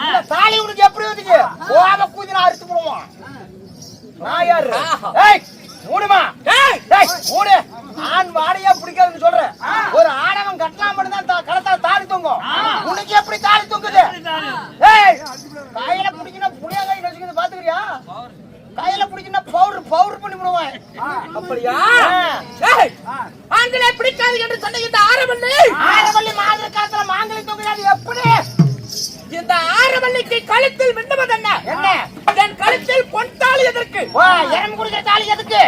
S1: இந்த தாலி உனக்கு எப்படி வந்துச்சு? போகாம கூதினா அறுத்து போடுவான். நான் யாரு? ஏய் மூடுமா. ஏய் மூடு. ஆண் வாடையா பிடிக்காதுன்னு சொல்றேன். ஒரு ஆடவன் கட்டலாம் மட்டும் தான் களத்தால தாலி தொங்கும். உனக்கு எப்படி தாலி தொங்குது? ஏய் கையில பிடிக்கணும் புளியாங்காய் நசுக்குது பாத்துக்கிறியா? கையில பிடிக்கணும் பவுடர் பண்ணி விடுவேன்.
S2: அப்படியா? ஏய், ஆண்களை பிடிக்காது என்று சொன்ன இந்த ஆரவல்லி
S1: மாதிரி காலத்துல மாங்கலி தொங்குது. அது எப்படி?
S2: இந்த ஆரவல்லிக்கு கழுத்தில் மின்னுவது என்ன?
S1: என்ன?
S2: என் கழுத்தில் பொன் தாலி எதற்கு?
S1: எரம் குடிக்கிற தாலி எதுக்கு?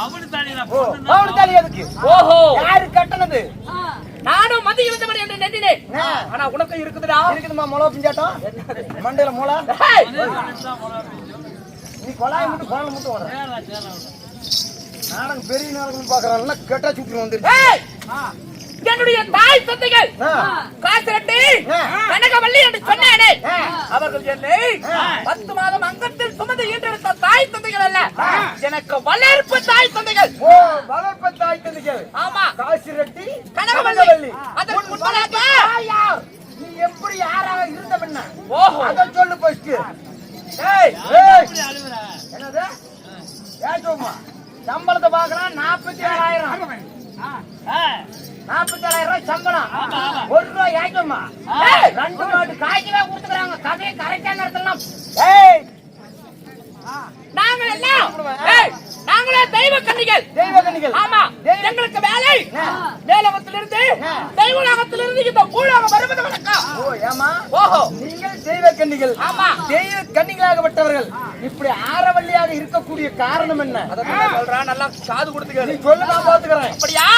S7: அவனு தாலிடா.
S1: பவுடர் தாலி எதுக்கு?
S2: ஓஹோ,
S1: யாரு கட்டனது?
S2: நானும் மதி இருந்தவன் என்று நினைத்தேன்.
S1: ஆனா உனக்கு இருக்குதுடா. இருக்குதுமா முளை பிஞ்சாட்டம் மண்டையில முளை. நீ கொலாய் மட்டும் குழந்தை மட்டும் வர நாடகம் பெரிய நாடகம் பாக்குறாங்க. கெட்டா சுற்றி வந்துருச்சு.
S2: என்னுடைய தாய் தந்தைகள் காசரட்டி கனகவல்லி என்று சொன்னானே, அவர்கள் என்னை 10 மாதம் அங்கத்தில் சுமந்து ஈன்றெடுத்த தாய் தந்தைகள் அல்ல, எனக்கு வளர்ப்பு தாய் தந்தைகள்.
S1: ஓ, வளர்ப்பு தாய் தந்தைகள்.
S2: ஆமா,
S1: காசிரெட்டி
S2: கனகவல்லி. அதற்கு முன்பதாக
S1: நீ எப்படி யாராக இருந்த பின்ன?
S2: ஓஹோ,
S1: அத சொல்லு ஃபர்ஸ்ட். ஏய் என்னது? ஏச்சோமா சம்பளத்தை பாக்குறான். 47,000 47,000 சம்பளம். 1 ரூபாய் ஏச்சோமா. 2 மாட்டு காய்க்கவே கொடுத்துக்கிறாங்க. கதையை கரெக்டா நடத்தலாம். ஏய்
S2: நாங்கள் எல்லாம் நாங்களே தெய்வ கன்னிகள்.
S1: தெய்வ கன்னிகள்.
S2: ஆமா, எங்களுக்கு வேலை மேலோகத்திலிருந்து தெய்வலோகத்திலிருந்து இந்த பூலோகம் வருவது வழக்கம்.
S1: ஓ ஏமா.
S2: ஓஹோ,
S1: நீங்கள் தெய்வ கன்னிகள்.
S2: ஆமா,
S1: தெய்வ கன்னிகளாகப்பட்டவர்கள் இப்படி ஆரவல்லியாக இருக்கக்கூடிய காரணம் என்ன?
S5: அதான் சொல்றான். நல்லா காது கொடுத்துக்க.
S1: நீ சொல்லு, நான் பாத்துக்கிறேன்.
S2: அப்படியா?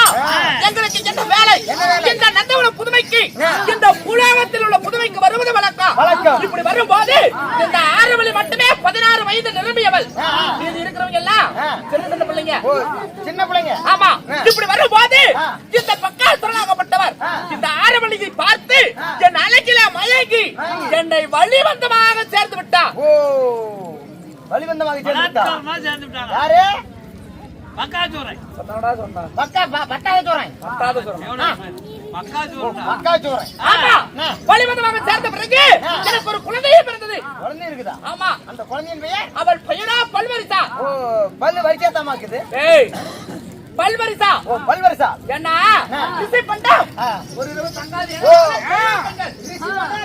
S2: எங்களுக்கு என்ன வேலை? இந்த நந்தவன புதுமைக்கு இந்த பூலோகத்தில் உள்ள புதுமைக்கு வருவது வழக்கம். இப்படி வரும்போது இந்த ஆரவல்லி மட்டுமே 16 வயது நிரம்பியவள். இது இருக்கிறவங்க எல்லாம் சின்ன சின்ன பிள்ளைங்க.
S1: சின்ன பிள்ளைங்க.
S2: ஆமா, இப்படி வரும்போது இந்த பக்காசுரனாகப்பட்டவர் இந்த ஆரவல்லியை பார்த்து என் அழகில மயங்கி என்னை வழிவந்தமாக சேர்ந்து விட்டார்.
S1: ஓ, வழிவந்தமாக சேர்ந்து விட்டார்.
S7: சேர்ந்துட்டாங்க.
S1: யாரு?
S7: மக்காச்சோரை.
S1: பட்டாதச்சோரன். மக்காச்சோரன்.
S2: ஆமா, வழிவந்தமாக சேர்ந்த பிறகு எனக்கு ஒரு குழந்தையே பிறந்தது.
S1: குழந்தை இருக்குதா?
S2: ஆமா,
S1: அந்த குழந்தையின் பெயர்?
S2: அவள் பெயரா பல்வரிசா.
S1: ஓ, பல்லு வரிசையாத்தாமாக்குது.
S2: ஏய், பல்வரிசா.
S1: ஓ, பல்வரிசா.
S2: என்ன ரிசி பண்டா?
S1: ஒரு இரவு தங்காது.
S2: ஓ,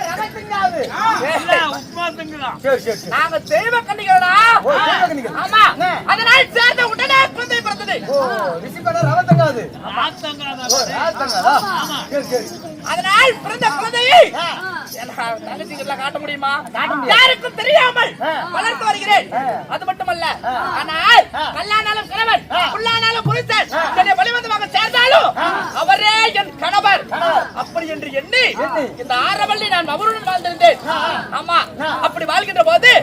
S1: ரகசியமாவது.
S7: உப்மா திங்குதான்.
S1: சரி சரி சரி.
S2: நாங்க தெய்வ கன்னிகளா?
S1: ஓ, தெய்வ கன்னிகள்.
S2: ஆமா, அதனால் சேர்ந்த உடனே குழந்தை பிறந்தது.
S1: ஓ ரிஷிபனா ரவத்தங்காது ராத்தங்காதா சரி சரி
S2: அதனால் பிறந்த குழந்தையை தங்கச்சிக்கெல்லாம் காட்ட முடியுமா? யாருக்கும் தெரியாமல் வளர்த்து வருகிறேன். அது மட்டுமல்ல, ஆனால் கல்லானாலும் கணவன், புல்லானாலும் புருஷன் என்னை வழிவந்தமாக சேர்ந்தாலும் அவரே என் கணவர். அப்படி என்று எண்ணி இந்த ஆரவள்ளி நான் அவருடன் வாழ்ந்திருந்தேன். ஆமா, அப்படி வாழ்கின்ற போது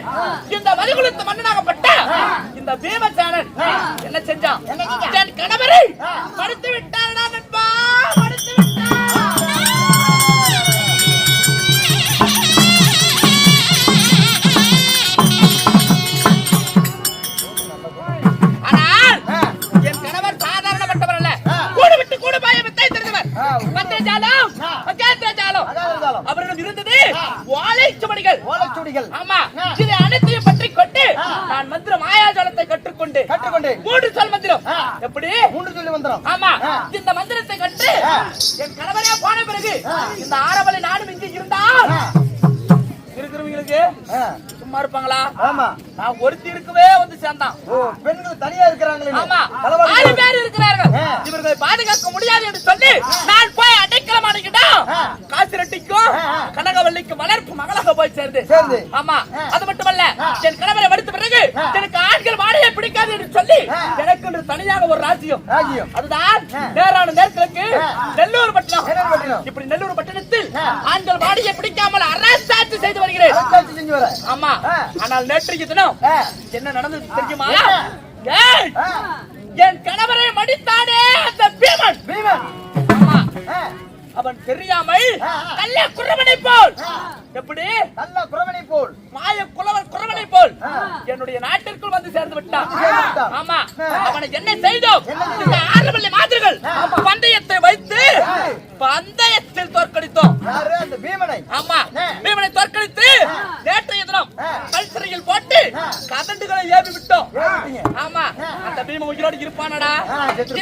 S2: இந்த மதிகுலத்து மன்னனாகப்பட்ட இந்த பீமசேனன் என்ன செஞ்சான்? என் கணவரை மறுத்து விட்டார். நண்பா, மறுத்து விட்டார். ஆனால் என் கணவர் சாதாரணப்பட்டவர் அல்ல. கூடு விட்டு கூடு பாய வித்தை தெரிந்தவர். பத்திரஜாலம், பஞ்சாயத்திரஜாலம் அவரிடம் இருந்தது ஓலைச்சுவடிகள். ஆமா, இதை அனைத்தையும் பற்றி கொண்டு நான் மந்திர மாயாஜாலத்தை கற்றுக்கொண்டு 3 சொல் மந்திரம். எப்படி
S1: 3 சொல்லி மந்திரம்?
S2: ஆமா, இந்த மந்திரத்தை கற்று என் கணவரே போன பிறகு இந்த ஆரவலை நானும் இங்கு இருந்தால் இருக்கிறவங்களுக்கு சும்மா இருப்பாங்களா?
S1: ஆமா,
S2: நான் ஒருத்தி இருக்கவே வந்து சேர்ந்தான்.
S1: ஓ பெண்கள் தனியா இருக்கிறாங்களே.
S2: ஆமா, 6 பேர் இருக்கிறார்கள். இவர்களை பாதுகாக்க முடியாது என்று சொல்லி நான் போய் அடைக்கலம் அடைக்கிட்டோம். காசிரெட்டிக்கும் கனகவல்லிக்கும் வளர்ப்பு மகளாக போய் சேர்ந்து. ஆமா, அது மட்டுமல்ல, என் கணவரை மறுத்த பிறகு எனக்கு ஆண்கள் வாடையை பிடிக்காது என்று சொல்லி எனக்கு என்று தனியாக ஒரு ராஜ்யம். அதுதான் நேரான நேரத்திற்கு நெல்லூர் பட்டணம். இப்படி நெல்லூர் பட்டணத்தில் ஆண்கள் வாடையை பிடிக்காமல் அரசாட்சி செய்து வருகிறேன். ஆமா, ஆனால் நேற்றைய தினம் என்ன நடந்தது தெரியுமா? என் கணவரை மடித்தானே அந்த பீமன். ஆமா, அவன் தெரியாமல் நல்ல குறவனை போல், எப்படி
S1: நல்ல குறவனை போல்,
S2: மாய குறவனை போல் என்னுடைய நாட்டிற்குள் வந்து சேர்ந்து விட்டான். ஆமா, அவனை என்ன செய்தோம்? இந்த ஆரவள்ளி மாதிரிகள் பந்தயத்தை வைத்து பந்தயத்தில் தோற்கடித்தோம்.
S1: அந்த பீமனை.
S2: ஆமா, பீமனை தோற்கடித்து நேற்றைய தினம் கல்சரையில் போட்டு கதண்டுகளை ஏவி விட்டோம். ஆமா, அந்த பீமன் உயிரோடு இருப்பானடா?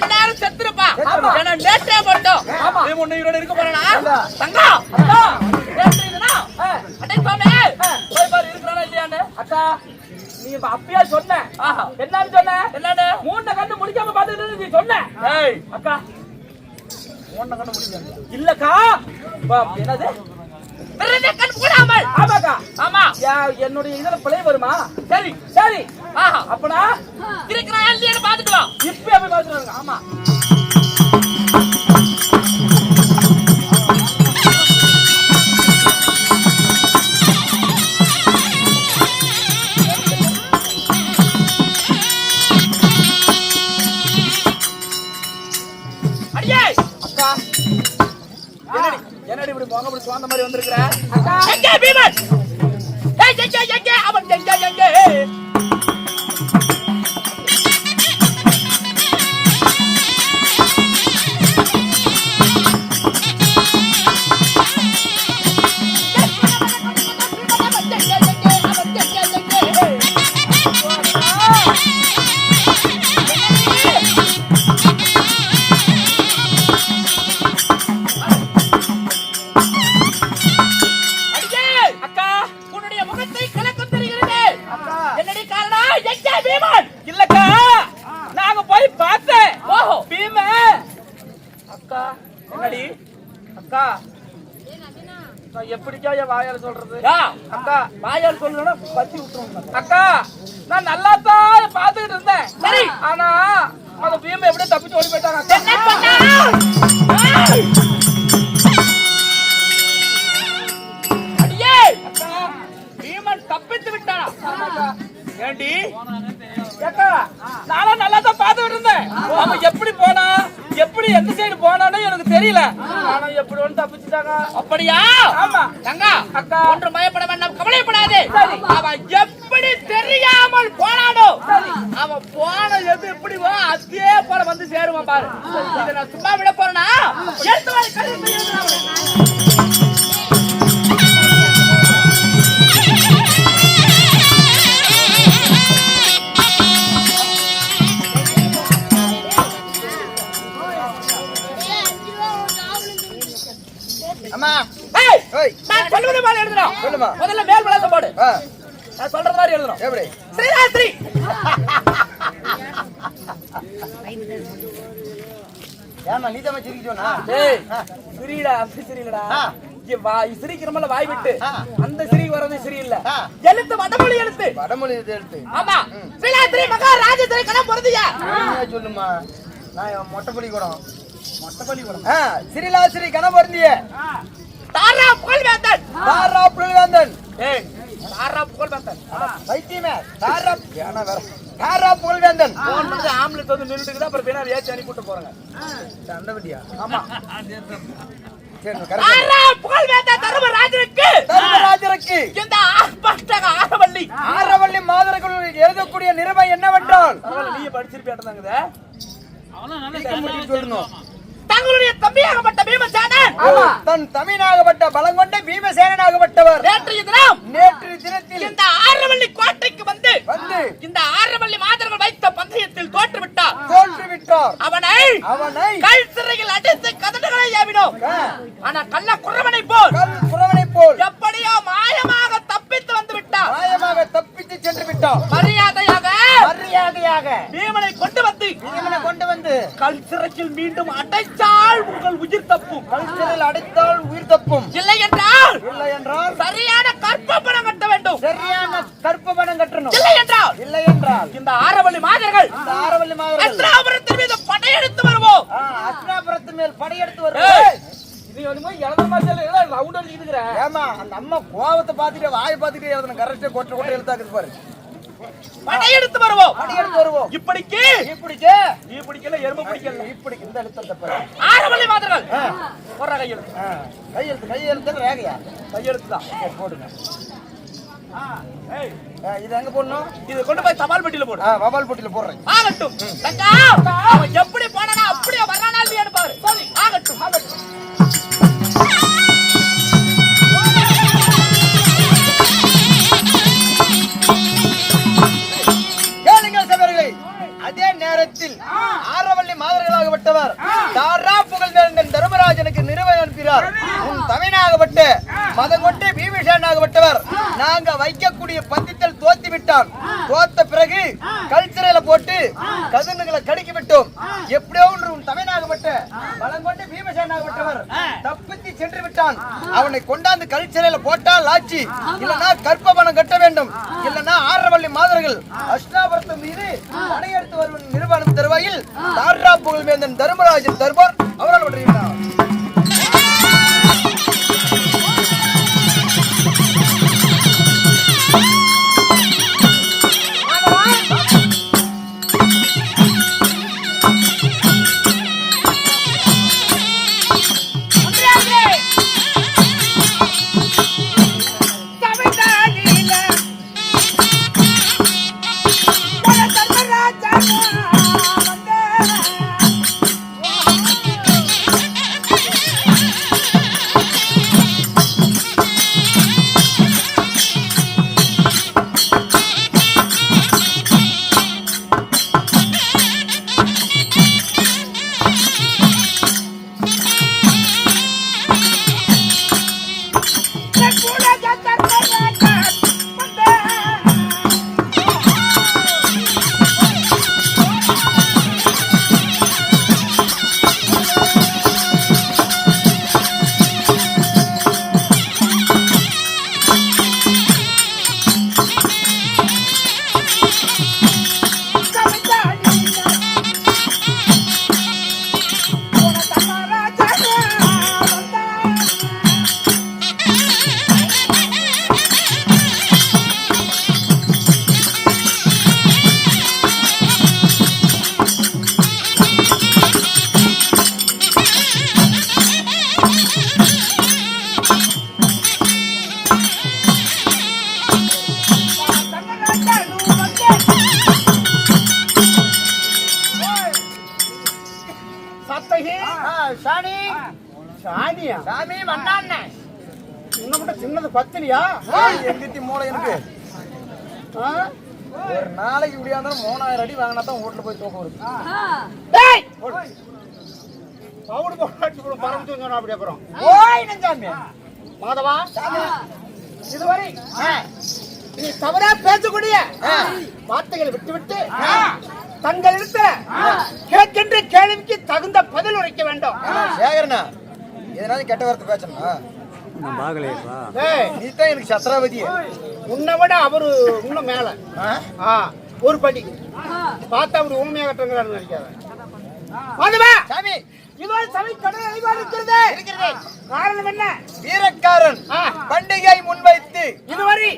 S2: இந்நேரம் செத்துருப்பான். ஏன்னா நேற்றே போட்டோம். பீமன் உயிரோடு இருக்க போறானா? தங்கம் நேற்றைய தினம் அடைப்பாமே போய் பாரு இருக்கிறானா இல்லையான்னு. அக்கா, நீ அப்பயா சொன்ன என்னன்னு சொன்ன? என்னன்னு 3 கண்ணு முடிக்காம பாத்துக்கிட்டு நீ சொன்ன. அக்கா 3 கண்ணு முடிக்காம இல்லக்கா, என்னது கண் கூடாமல்? ஆமாக்கா, ஆமா. என்னுடைய இதுல பிழை வருமா? சரி சரி, அப்பனா இருக்கிறா இல்லையான்னு பாத்துட்டு வா. இப்ப போய் பாத்துட்டு வாங்க. ஆமா, என்னடி இப்படி போங்க இப்படி சுவாந்த மாதிரி வந்திருக்கிற? எங்கே பீமன்? எங்கே அவன்? எங்கே எப்படிக்கா என் வாயால சொல்றது? அக்கா வாயால சொல்லணும்னா பத்தி விட்டுருவோம். அக்கா, நான் நல்லா தான் பாத்துக்கிட்டு இருந்தேன். சரி, ஆனா அந்த பீம எப்படியே தப்பிச்சு ஓடி போயிட்டாங்க. அடியே, பீமன் தப்பித்து விட்டானா? ஏண்டி அக்கா, நானும் நல்லா தான் பாத்துக்கிட்டு இருந்தேன். அவன் எப்படி போனா, எப்படி எந்த சைடு போனானே எனக்கு தெரியல. ஆனா எப்படி ஒன்று தப்பிச்சுட்டாங்க. அப்படியா? ஆமா. தங்கா, அக்கா ஒன்று பயப்பட வேண்டாம், கவலைப்படாதே. அவன் எப்படி தெரியாமல் போனானோ அவன் போன எது எப்படி அதே போல வந்து சேருவான் பாரு. இதை நான் சும்மா விட போறேன்னா எடுத்து வாய் கல்வி. நான் சொல்லுவது மாதிரி எழுதணும். முதல்ல மேல் விளக்கம் போடு. நான் சொல்றது மாதிரி எழுதணும். எப்படி? ஸ்ரீராத்திரி
S1: ஏமா நீ தான் சிரிக்கணும்
S7: டேய் சிரிடா அப்படி சிரிலடா சிரிக்கிறமல்ல வாய் விட்டு அந்த சிரி வரது சரி இல்ல எழுத்து வடமொழி எழுத்து
S1: வடமொழி எழுத்து
S2: ஆமா ஸ்ரீலாத்ரி மகா ராஜேந்திர கணம் பொருந்தியா
S1: சொல்லுமா நான் மொட்டைப்பள்ளி கூடம் சிறிலாசிரி கணபொருந்திய
S2: தாரா புகழ்வேந்தன்
S1: தாரா புகழ்வேந்தன்
S2: ஏய் தாரா புகழ்வேந்தன்
S1: வைத்தியமே தாரா ஏனா வேற தாரா புகழ்வேந்தன்
S7: போன் பண்ணி ஆம்புலன்ஸ் வந்து நின்னுட்டுக்குதா அப்புறம் பின்னாடி ஏத்தி அனுப்பி விட்டு போறாங்க
S1: அந்த வண்டியா
S7: ஆமா
S1: சரி
S2: தாரா புகழ்வேந்தன்
S1: தர்மராஜருக்கு
S2: இந்த ஆர்ப்பாட்டக
S1: ஆரவள்ளி மாதர்கள் எழுதக்கூடிய நிருபை என்னவென்றால்
S7: நீயே படிச்சிருப்பேட்டதாங்கத
S1: சொல்லணும்
S2: தங்களுடைய தம்பியாகப்பட்ட பீமசேனன்
S1: தன் தமிழாகப்பட்ட பலங்கொண்ட பீமசேனனாகப்பட்டவர் நேற்று தினத்தில்
S2: இந்த ஆரவள்ளி கோட்டைக்கு வந்து இந்த ஆரவள்ளி மாதர்கள் வைத்த பந்தயத்தில் தோற்றுவிட்டார் அவனை கல் சிறையில் அடித்து கதடுகளை ஏவினோம். ஆனா கள்ள குறவனை போல் எப்படியோ மாயமாக தப்பித்து வந்து விட்டார்.
S1: தப்பித்து சென்று விட்டார்.
S2: மரியாதையாக பீமனை கொண்டு வந்து கல் சிறையில் மீண்டும் அடைத்தால் உங்கள் உயிர் தப்பும்.
S1: கல் சிறையில் அடைத்தால் உயிர் தப்பும்.
S2: இல்லை என்றால்
S1: சரியான
S2: கற்ப பணம் கட்ட வேண்டும்.
S1: கட்டணும்.
S2: இல்லை என்றால் இந்த ஆரவள்ளி மாதர்கள் அஸ்தினாபுரத்தின் மீது படையெடுத்து வருவோம்.
S1: அஸ்தினாபுரத்தின் மேல் படையெடுத்து வருவோம்.
S7: நீ வந்து எழுத மாட்டல ரவுண்ட் அடிச்சிட்டு இருக்கற.
S1: ஏமா அந்த அம்மா கோவத்தை பாத்துட்டு வாயை பாத்துட்டு எழுதணும். கரெக்ட்டா கொட்ட எழுத்தாக்குது பாரு.
S2: படையெடுத்து வருவோம். இப்படிக்கல எறும்பு பிடிக்கல.
S1: இப்படி இந்த எழுத்தத்தை பாரு.
S2: ஆரவள்ளி மாதர்கள் போற கையெழுத்து.
S1: கையெழுத்து ரேகையா?
S2: கையெழுத்து தான்.
S1: போடுங்க. இது எங்க போடணும்?
S2: இது கொண்டு போய் தபால் பெட்டியில போடு.
S1: தபால் பெட்டியில போடுறேன்.
S2: ஆகட்டும். அவன் எப்படி போனானா அப்படியே வரானாலும் எடுப்பாரு. சரி ஆகட்டும்.
S1: அதே நேரத்தில் ஆரவள்ளி மாதர்களாகப்பட்டவர் தாரா புகழ்வேந்தன் தர்மராஜனுக்கு நிறுவனம் அனுப்பினார். உன் தமிழாகப்பட்ட மதங்கொண்டு பீமசேனாகப்பட்டவர் நாங்க வைக்கக்கூடிய பந்தயத்தில் தோத்து விட்டான். தோத்த பிறகு கல்ச்சரையில போட்டு கதிர்களை கடிக்கி விட்டோம். எப்படியோ உன் தமிழாகப்பட்ட மதங்கொண்டு பீமசேனாகப்பட்டவர் தப்பித்து சென்று விட்டான். அவனை கொண்டாந்து கல்ச்சரையில போட்டால் ஆட்சி, இல்லைன்னா கற்ப பணம் கட்ட வேண்டும். இல்லைன்னா ஆரவள்ளி மாதர்கள் அஸ்தினாபுரத்து மீது படையெடுத்து வருவன் நிறுவனம் தருவாயில் தாரா புகழ்வேந்தன் தர்மராஜன் தர்பார் அவரால் வருகிறார். சின்னது பத்தினியா எங்கிட்டி மூளை எனக்கு ஒரு நாளைக்கு முடியாத 3000 அடி வாங்கினா தான் வீட்டுல போய் தூக்கம் வருது. பவுடு போட்டு பரமத்து சொன்னா அப்படி அப்புறம் ஓய் நஞ்சாமி மாதவா இதுவரை நீ தவறா பேசக்கூடிய வார்த்தைகளை விட்டு
S2: தங்களிடத்துல கேட்கின்ற கேள்விக்கு தகுந்த பதில் உரைக்க வேண்டும்.
S1: சேகரனா எதனால கெட்ட வார்த்தை பேசணுமா?
S8: நான் பார்க்கலையேப்பா.
S1: நீ தான் எனக்கு சத்ராபதி.
S2: உன்னை விட அவரு இன்னும் மேல ஒரு படி பார்த்தா அவரு உண்மையாக கட்டுறான்னு நினைக்காத
S1: சாமி.
S2: இதோ சபை கடல் அழிவாக இருக்கிறது. காரணம் என்ன?
S1: வீரக்காரன் பண்டிகை முன்வைத்து
S2: இதுவரை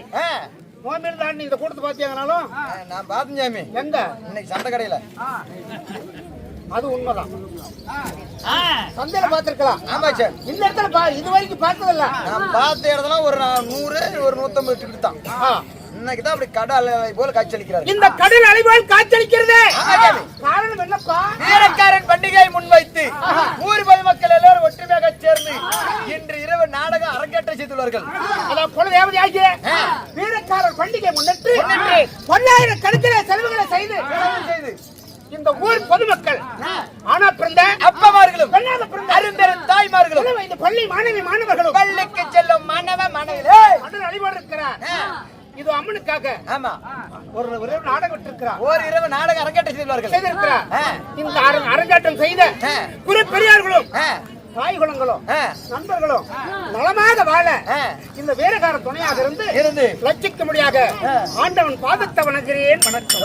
S2: மோமின் தான் இந்த கூட்டத்தை பாத்தியாங்கனாலும்
S1: நான் பார்த்தேன் சாமி.
S2: எங்க
S1: இன்னைக்கு சண்டை கடையில.
S2: அது உண்மைதான். சந்தையில பாத்திருக்கலாம்.
S1: ஆமா சார்.
S2: இந்த இடத்துல இது வரைக்கும் பார்த்ததில்ல.
S1: நான் பார்த்த இடத்துல ஒரு 100 ஒரு 150 டிக்கெட் தான். இன்னைக்கு தான் அப்படி கடல் அலை போல காட்சியளிக்கிறார்.
S2: இந்த கடல் அலை போல் காட்சியளிக்கிறது காரணம் என்னப்பா?
S1: வீரக்காரன் பண்டிகை முன்வைத்து ஊர் பொதுமக்கள் எல்லாரும் ஒற்றுமையாக சேர்ந்து இன்று இரவு நாடகம் அரங்கேற்றம் செய்துள்ளார்கள்.
S2: அதான் குல தேவதை ஆகிய வீரக்காரர் பண்டிகை முன்னிட்டு 1000 கணக்கிலே செலவுகளை செய்து இந்த ஊர் பொதுமக்கள் ஆனா பிறந்த
S1: அப்பமார்களும்
S2: பெண்ணாக பிறந்த
S1: அரும்பெரும் தாய்மார்களும்
S2: இந்த பள்ளி மாணவர்களும்
S1: பள்ளிக்கு செல்லும் மாணவ மாணவிகளே
S2: கடல் அழிவோடு இருக்கிறார். இது அம்மனுக்காக
S1: ஆமா
S2: ஒரு இரவு நாடகம் விட்டிருக்கிறார்.
S1: ஒரு இரவு நாடகம் அரங்கேற்றம்
S2: செய்திருக்கிறார். இந்த அரங்கேற்றம் செய்த குரு பெரியார்களும் தாய் குலங்களும் நண்பர்களும் நலமாக வாழ இந்த வீரகார துணையாக இருந்து லட்சிக்க முடியாக ஆண்டவன் பாதத்தை வணங்குகிறேன். வணக்கம்.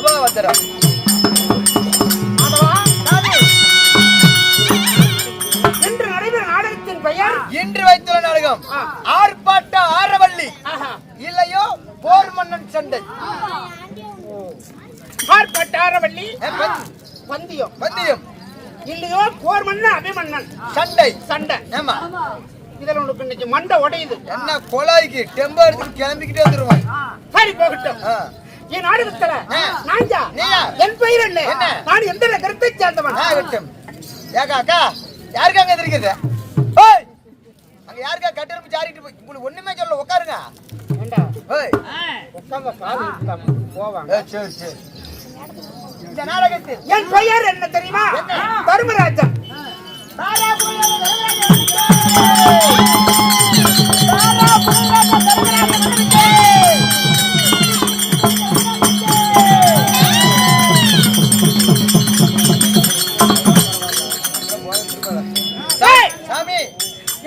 S2: இன்று நடைபெறும் நாடகத்தின் பெயர்
S1: இன்று வைத்துள்ள நாடகம் ஆர்ப்பாட்ட ஆரவள்ளி இல்லையோ போர் மன்னன் சண்டை.
S2: ஆர்ப்பாட்ட ஆரவள்ளி பந்தியம்
S1: பந்தியம்
S2: இல்லையோ போர் மன்னன் அபிமன்னன்
S1: சண்டை.
S2: சண்டை.
S1: ஆமா.
S2: இதுல உனக்கு இன்னைக்கு மண்டை உடையுது.
S1: என்ன கொலாய்க்கு டெம்போ எடுத்து கிளம்பிக்கிட்டே வந்துருவான்.
S2: சரி போகட்டும். என் நாடகத்துல நான்ஜா என் பெயர் என்ன? நான் எந்த கருத்தை சேர்ந்தவன்?
S1: ஏக்கா அக்கா யாருக்காங்க எதிர்க்கிறது? அங்க யாருக்கா கட்டிருப்பு சாரிட்டு போய் உங்களுக்கு ஒண்ணுமே சொல்ல உட்காருங்க.
S2: உட்கார்ந்த காது போவாங்க.
S1: சரி சரி. இந்த நாடகத்தில்
S2: என் பெயர் என்ன தெரியுமா? தர்மராஜன்.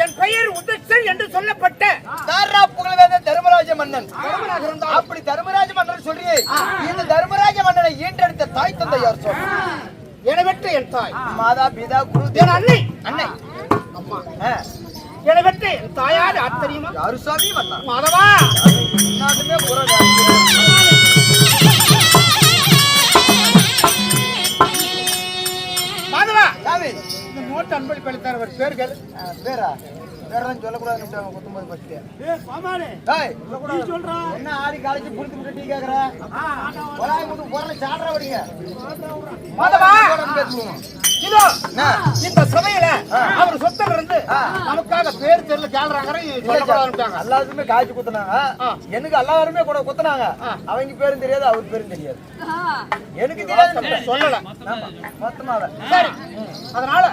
S2: என் பெயர் உதயன் என்று சொல்லப்பட்ட
S1: தர்மராஜ மன்னன். அப்படி தர்மராஜ மன்னன் சொல்றீங்க. இந்த தர்மராஜ மன்னனை ஈன்றெடுத்த தாய் தந்தை யார் சொல்ற?
S2: எனவெற்ற என் தாய்
S1: மாதா பிதா குரு
S2: என் அன்னை.
S1: அன்னை
S2: அம்மா. எனவெற்ற என் தாயார் யார் தெரியுமா?
S1: யாரு சாமி?
S2: மாதவா.
S1: எல்லாத்துமே
S2: மாதவா
S1: சாமி.
S2: இந்த நோட்டு அன்பளிப்பு அளித்தார் அவர் பேர்கள்
S1: பேரா வேறதான் சொல்லக்கூடாதுன்னு குத்தும்போது பஸ்ட்டு. என்ன ஆடி காலேஜ் புடிச்சு விட்டு டீ கேக்குற? கொலாய் முட்டு போற சாடுற வடிங்க.
S2: மாதவா இதோ இந்த சபையில அவர் சொத்துல இருந்து நமக்காக பேர் தெரியல கேள்றாங்க சொல்லக்கூடாதுன்னு
S1: எல்லாருமே காய்ச்சி குத்துனாங்க. எனக்கு எல்லாருமே கூட குத்துனாங்க. அவங்க பேரும் தெரியாது அவர் பேரும் தெரியாது. எனக்கு தெரியாது
S2: சொல்லல
S1: மொத்தமாக.
S2: சரி அதனால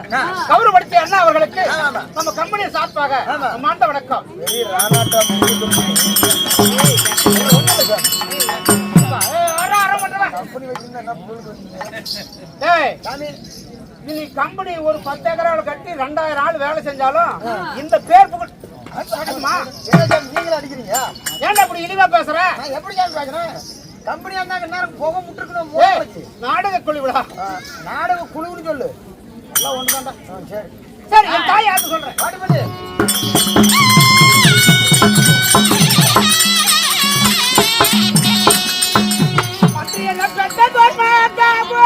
S2: கௌரவப்படுத்திய அண்ணா அவர்களுக்கு நம்ம கம்பெனி சார்பாக மாண்ட வணக்கம்.
S1: வெரி ராணாட்டம் கம்பெனி வச்சிருந்தா என்ன
S2: புல் நீ கம்பெனி ஒரு 10 ஏக்கராவில் கட்டி 2000 ஆள் வேலை செஞ்சாலும் இந்த பேர் புகழ்
S1: நீங்களும் அடிக்கிறீங்க.
S2: ஏன்டா அப்படி இழிவா பேசுற?
S1: எப்படி பேசுறேன்? கம்பெனியா இருந்தாங்க நேரம் புகை முட்டுருக்கணும்.
S2: நாடக குழு விழா.
S1: நாடக குழுன்னு சொல்லு. எல்லாம் ஒண்ணுதான்டா. சரி
S2: சரி என் தாய் யாரு சொல்றேன்.
S1: பாடுபடி
S2: மத்திய பெற்ற தோர்மாதாபோ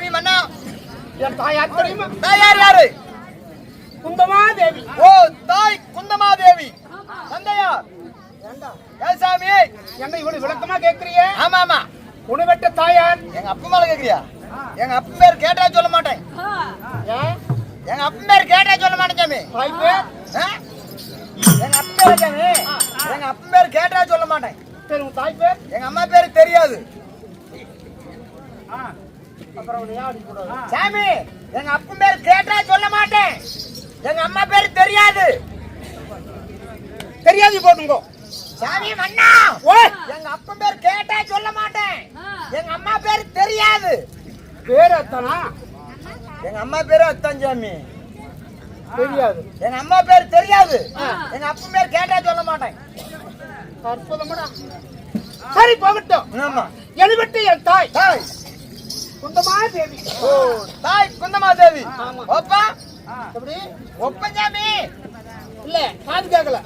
S1: சாமி மன்னா,
S2: என் தாயார் தெரியுமா?
S1: தாயார் யாரு?
S2: குந்தமாதேவி.
S1: ஓ, தாய் குந்தமாதேவி. தந்தையார் ஏன் சாமி?
S2: என்ன இவ்வளவு விளக்கமா கேட்கறியே?
S1: ஆமா ஆமா.
S2: உணவெட்ட தாயார்.
S1: எங்க அப்பா மேல கேக்குறியா? எங்க அப்பா பேர் கேட்டா சொல்ல மாட்டேன்.
S2: ஏன்?
S1: எங்க அப்பா பேர் கேட்டா சொல்ல மாட்டேன் சாமி.
S2: தாய் பேர்?
S1: ஆ? எங்க அப்பா பேர் சாமி. எங்க அப்பா பேர் கேட்டா சொல்ல மாட்டேன்.
S2: சரி, உன் தாய் பேர்?
S1: எங்க அம்மா பேரு தெரியாது
S2: அப்புறம் உன்னை ஏன் அடிக்கூடாது?
S1: சாமி. எங்க அப்பா பேர் கேட்டா சொல்ல மாட்டேன். எங்க அம்மா பேரு தெரியாது.
S2: தெரியாது போட்டுங்கோ.
S1: சாமி மன்னா,
S2: ஓய்,
S1: எங்க அப்பா பேர் கேட்டா சொல்ல மாட்டேன். எங்க அம்மா பேரு தெரியாது.
S2: பேர் அத்தனா?
S1: எங்க அம்மா பேரு அத்தான் சாமி.
S2: தெரியாது.
S1: எங்க அம்மா பேரு தெரியாது. எங்க அப்பா பேர் கேட்டா சொல்ல மாட்டேன்.
S2: அற்புதமாடா. சரி, போகட்டும்.
S1: ஆமா.
S2: எழுபட்டு என் தாய்
S1: தாய்.
S2: குந்தமாதேவி.
S1: ஓ, தாய் குந்தமாதேவி.
S2: ஆமா.
S1: ஒப்பா
S2: எப்படி?
S1: ஒப்பன் சாமி.
S2: இல்ல, காது கேட்கல.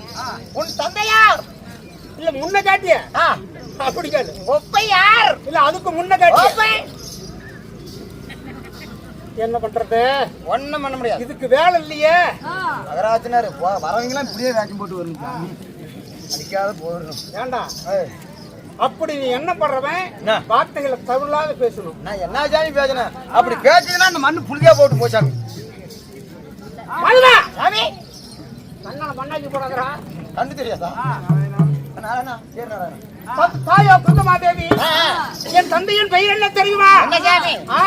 S1: உன் தந்தையார்?
S2: இல்ல, முன்ன காட்டிய.
S1: ஆ,
S2: அப்படி கேளு.
S1: ஒப்பை யார்?
S2: இல்ல, அதுக்கு முன்ன காட்டிய.
S1: ஒப்பை
S2: என்ன பண்றது?
S1: ஒண்ணும் பண்ண முடியாது.
S2: இதுக்கு வேலை இல்லையே.
S1: மகராஜனாரு வரவங்களாம் இப்படியே வேக்கம் போட்டு வரணும் சாமி. அடிக்காத போயிடணும்.
S2: ஏண்டா,
S1: ஏய்,
S2: அப்படி நீ என்ன பண்றவன்?
S1: என்ன?
S2: வார்த்தைகளை தவிராத பேசணும்.
S1: நான் என்ன சாமி பேசுனேன்? அப்படி பேசுதுன்னா அந்த மண்ணு புளியா போட்டு போ சாமி.
S2: மல்வா,
S1: சாமி
S2: கண்ணால மண்ணாக்கி போடாதடா.
S1: கண்டு தெரியாதா? நாராயணா, சரி நாராயணா.
S2: தாயோ குந்தமாதேவி,
S1: ஆ,
S2: என் தந்தையின் பெயர் என்ன தெரியுமா?
S1: என்ன சாமி?
S2: ஆ,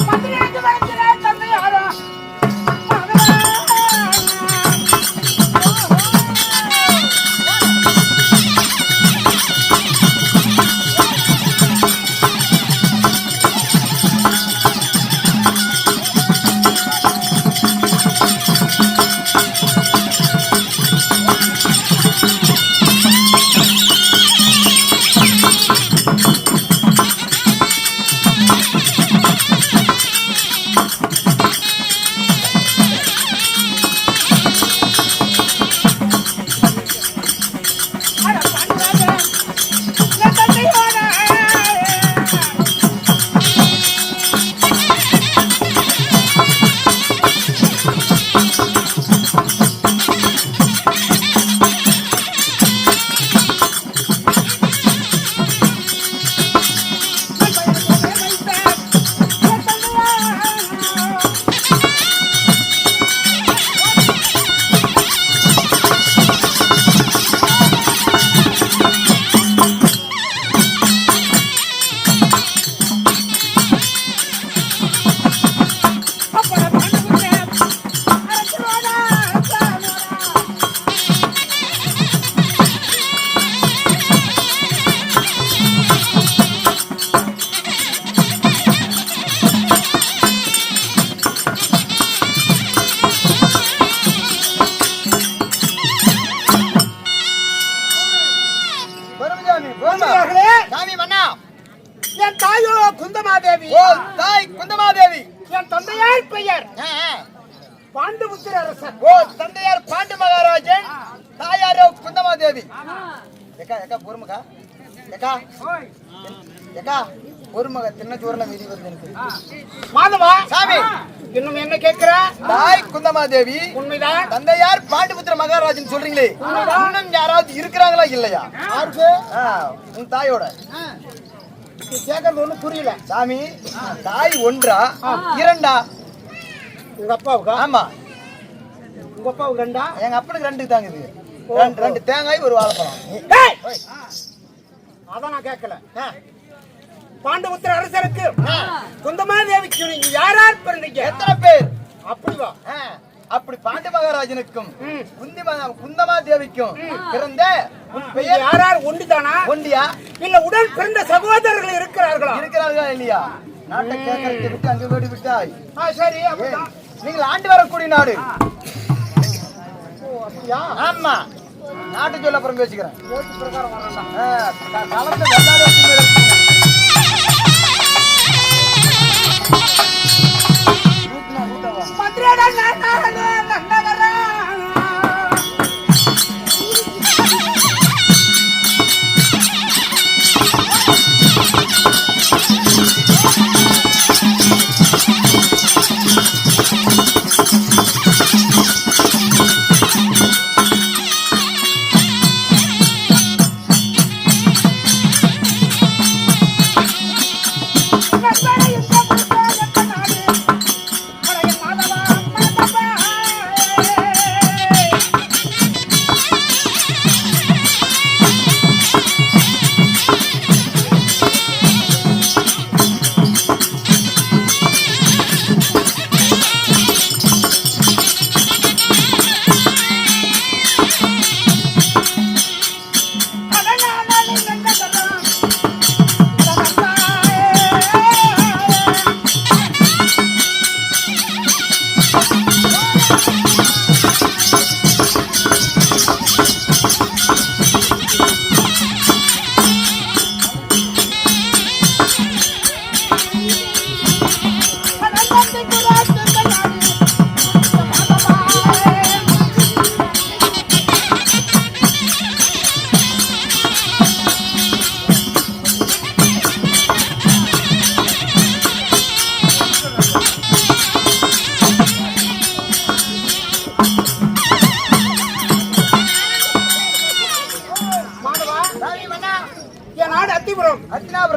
S2: பதினெட்டு வயசுல தந்தையாரா.
S1: சாமி மன்னா,
S2: என் தாயோ குந்தமாதேவி.
S1: ஓ, தாய் குந்தமாதேவி.
S2: என் தந்தையார் பெயர்
S1: ஆ, ஆ.
S2: பாண்டுபுத்திர அரசர்.
S1: ஓ, தந்தையார் பாண்டு மகாராஜன், தாயாரோ குந்தமாதேவி. எக்கா எக்கா பொறுமக்கா. எக்கா எக்கா பொறுமக தின்ன சோறுல மீதி வருது எனக்கு.
S2: மாதவா,
S1: சாமி,
S2: இன்னும் என்ன கேட்கிற?
S1: தாய் குந்தமாதேவி,
S2: உண்மைதான்.
S1: தந்தையார் பாண்டுபுத்திர மகாராஜன் சொல்றீங்களே, இன்னும் யாராவது இருக்கிறாங்களா இல்லையா? ஆ, உன் தாயோட.
S2: நீ கேட்கறது ஒண்ணும் புரியல.
S1: சாமி, தாய் ஒன்றா இரண்டா?
S2: உங்க அப்பாவுக்கா?
S1: ஆமா,
S2: உங்க அப்பாவுக்கு ரெண்டா?
S1: எங்க அப்பனுக்கு ரெண்டு தாங்க இது. ரெண்டு தேங்காய் ஒரு வாழைப்பழம்.
S2: டேய்! அதான் நான் கேட்கல. பாண்டுபுத்திர அரசருக்கு குந்தமாதேவிக்கு நீங்க யார் யார் பிறந்தீங்க?
S1: எத்தனை பேர்?
S2: அப்படி வா.
S1: அப்படி பாண்டு மகாராஜனுக்கும் குந்தமாதேவிக்கும் பிறந்த உன்
S2: நீங்க
S1: பெயர்
S2: யார் யார் ஒண்டிதானா?
S1: ஒண்டியா?
S2: இல்ல உடன் பிறந்த சகோதரர்கள் இருக்கிறார்களா?
S1: இருக்கிறார்களா இல்லையா? நாட்டை கேட்கறதை விட்டு அங்க வீடு விட்டாய்.
S2: சரி, அப்படிதான்.
S1: நீங்கள் ஆண்டு வரக்கூடிய நாடு.
S2: ஓ, அப்படியா?
S1: ஆமா, நாட்டு சொல்ல அப்புறம் பேசிக்கிறேன்.
S2: ஓட்டு பிரகாரம் வரலாம்.
S1: கலந்து வெள்ளாட
S2: மதுரையில நான் நன்னகரா.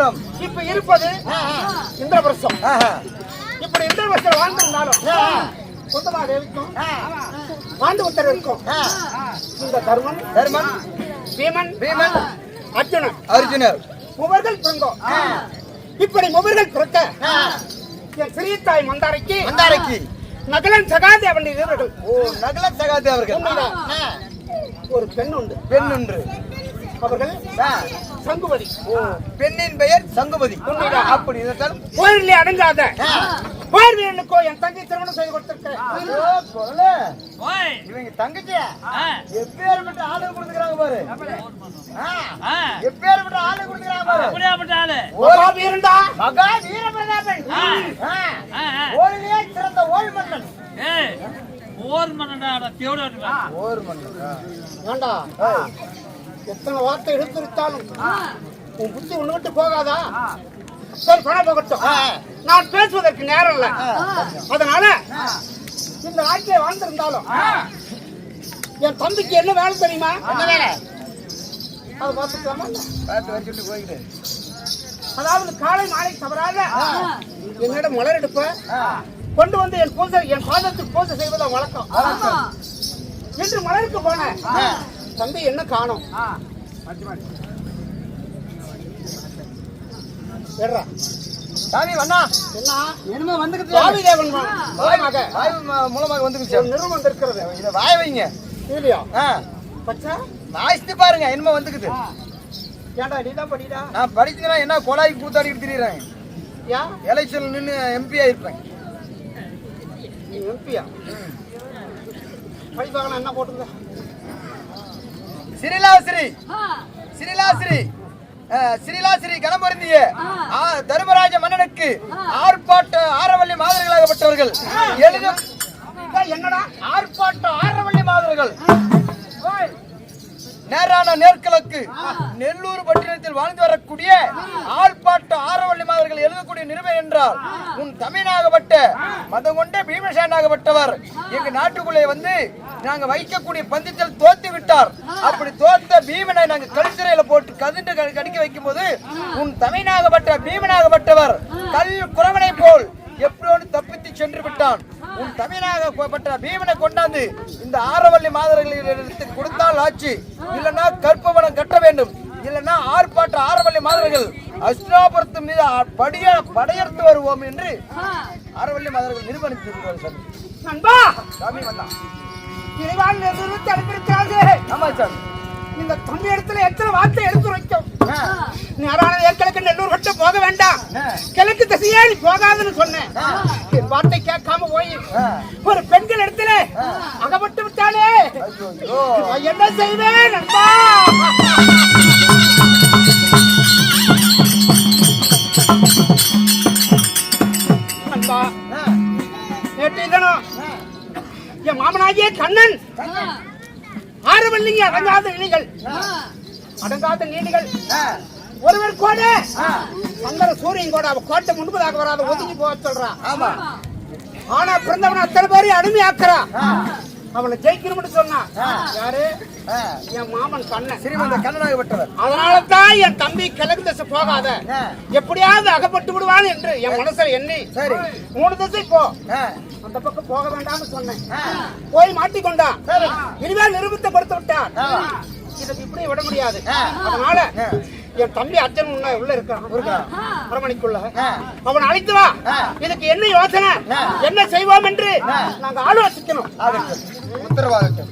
S1: சிதம்பரம்.
S2: இப்ப இருப்பது இந்திரபிரசம். இப்படி இந்திரபிரசம் வாழ்ந்திருந்தாலும் குந்தமாதேவிக்கும் பாண்டு உத்தரவிற்கும் இந்த தர்மன் பீமன் அர்ஜுனர் முவர்கள் பிறந்தோம். இப்படி முவர்கள் பிறக்க என் சிறிய தாய் மந்தாரைக்கு நகலன் சகாதேவன் வீரர்கள்.
S1: நகலன் சகாதேவர்கள்
S2: ஒரு பெண் உண்டு. அவர்கள் சங்குபதி.
S1: பெண்ணின் பெயர் சங்குபதி. அப்படி
S2: கோயிலே அடங்காத போர் வீரனுக்கோ என் தங்கை திருமணம் செய்து கொடுத்திருக்கேன்.
S1: இவங்க தங்கச்சி எப்பேற்பட்ட ஆளு கொடுத்துக்கிறாங்க பாரு. எப்பேற்பட்ட ஆளு கொடுத்துக்கிறாங்க பாரு. மகா வீரன்டா, மகா வீரபிரதாபன். ஓரிலே சிறந்த ஓர் மன்னன்.
S9: ஓர் மன்னன்
S2: வேண்டா, எத்தனை வார்த்தை எடுத்திருத்தாலும் உன் புத்தி ஒண்ணு விட்டு போகாதா? போகட்டும், நான் பேசுவதற்கு நேரம் இல்லை. அதனால இந்த நாட்டிலே வாழ்ந்திருந்தாலும் என் தம்பிக்கு என்ன வேலை தெரியுமா?
S1: என்ன வேலை?
S2: அதை பார்த்துக்கலாமா?
S1: பார்த்து வச்சுட்டு போயிட்டு,
S2: அதாவது காலை மாலை தவறாத என்னிடம் மலர் எடுப்ப கொண்டு வந்து என் பாதத்துக்கு பூஜை செய்வதை வழக்கம். என்று மலருக்கு போன தம்பி என்ன காணும்?
S1: சாமி வண்ணா
S2: என்ன
S1: என்னமோ வந்துக்கிட்டு
S2: சாமிதேவன்
S1: மூலமாக வந்துக்கிச்சு.
S2: நிறுவனம் வந்திருக்கிறது.
S1: இதை வாய வைங்க
S2: இல்லையா?
S1: பச்சா வாய்ஸ்து பாருங்க, என்னமோ வந்துக்குது.
S2: ஏன்டா நீதான் படிடா?
S1: நான் படிச்சுனா என்ன கொலாய்க்கு கூத்தாடிட்டு திரியிறேன்.
S2: ஏன்
S1: எலெக்ஷன்ல நின்று எம்பியா இருப்பேன்.
S2: நீ எம்பியா? படிப்பாங்க என்ன போட்டுங்க?
S1: ஸ்ரீலாசிரி கணபருந்திய தர்மராஜ மன்னனுக்கு ஆரவள்ளி மாதர்களாகப்பட்டவர்கள்
S2: என்னடா
S1: ஆரவள்ளி மாதர்கள் நேரான நேர்கிழக்கு நெல்லூர் பட்டினத்தில் வாழ்ந்து வரக்கூடிய ஆள்பாட்ட ஆரவள்ளி மாதர்கள் எழுதக்கூடிய நிறுவனம் என்றால் உன் தமிழாகப்பட்ட மதம் கொண்ட பீமசேனாகப்பட்டவர் எங்க நாட்டுக்குள்ளே வந்து நாங்க வைக்கக்கூடிய பந்தயத்தில் தோத்து விட்டார். அப்படி தோத்த பீமனை நாங்க கழுத்துறையில போட்டு கதிட்டு கடிக்க வைக்கும் போது உன் தமிழாகப்பட்ட பீமனாகப்பட்டவர் கல் குறவனை போல் எப்படியோடு தப்பித்து சென்று விட்டான். உன் தமிழாகப்பட்ட பீமனை கொண்டாந்து இந்த ஆரவள்ளி மாதர்களுக்கு கொடுத்தால் ஆச்சு, இல்லைன்னா கற்பவனம் கட்ட வேண்டும், இல்லைன்னா ஆர்ப்பாட்ட ஆரவள்ளி மாதர்கள் அஸ்தினாபுரத்து மீது படையெடுத்து வருவோம் என்று ஆரவள்ளி மாதர்கள் நிர்பந்தித்திருக்கிறார்கள்.
S2: நண்பா
S1: சாமி வந்தான்.
S2: ஆமா சாமி, இந்த தம்பி இடத்துல எத்தனை வார்த்தை எடுத்து வைக்கும். நேரான கிழக்கு நெல்லூர் கட்ட போக வேண்டாம், கிழக்கு திசையே நீ போகாதுன்னு சொன்னேன். என் வார்த்தை கேட்காம போய் ஒரு பெண்கள் இடத்துல அகப்பட்டு விட்டானே, என்ன செய்வேன் நண்பா? நண்பா, நேற்று தினம் என் மாமனாகிய கண்ணன் ஆரவள்ளிங்க அடங்காத நீலிகள் ஒருவர் கூட சந்திர சூரியன் கூட அவ கோட்டை முன்பதாக வராத ஒதுங்கி போக சொல்றான். ஆனா பிறந்தவன் அத்தனை பேரையும் அடிமையாக்குறா. அவனை ஜெயிக்கணும்னு சொன்னான். யாரு? என் மாமன் கண்ணன்,
S1: ஸ்ரீமந்த கண்ணனாகப்பட்டவர்.
S2: அதனாலதான் என் தம்பி கிழக்கு திசை போகாத, எப்படியாவது அகப்பட்டு விடுவான் என்று என் மனசுல எண்ணி 3 திசை போ, அந்த பக்கம் போக வேண்டாம்னு சொன்னேன். போய் மாட்டிக்கொண்டான். இனிமேல் நிரூபித்த கொடுத்து விட்டான். இதுக்கு இப்படி விட முடியாது. அதனால என் தம்பி அர்ஜுன் உள்ள இருக்கான் அரமணிக்குள்ள, அவன் அழைத்து வா. இதுக்கு என்ன யோசனை, என்ன செய்வோம் என்று நாங்க ஆலோசிக்கணும்.
S1: உத்தரவாதம்.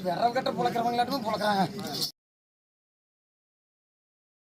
S1: விரவு கட்ட புழக்கிறவங்களாட்டும் புழக்கிறாங்க.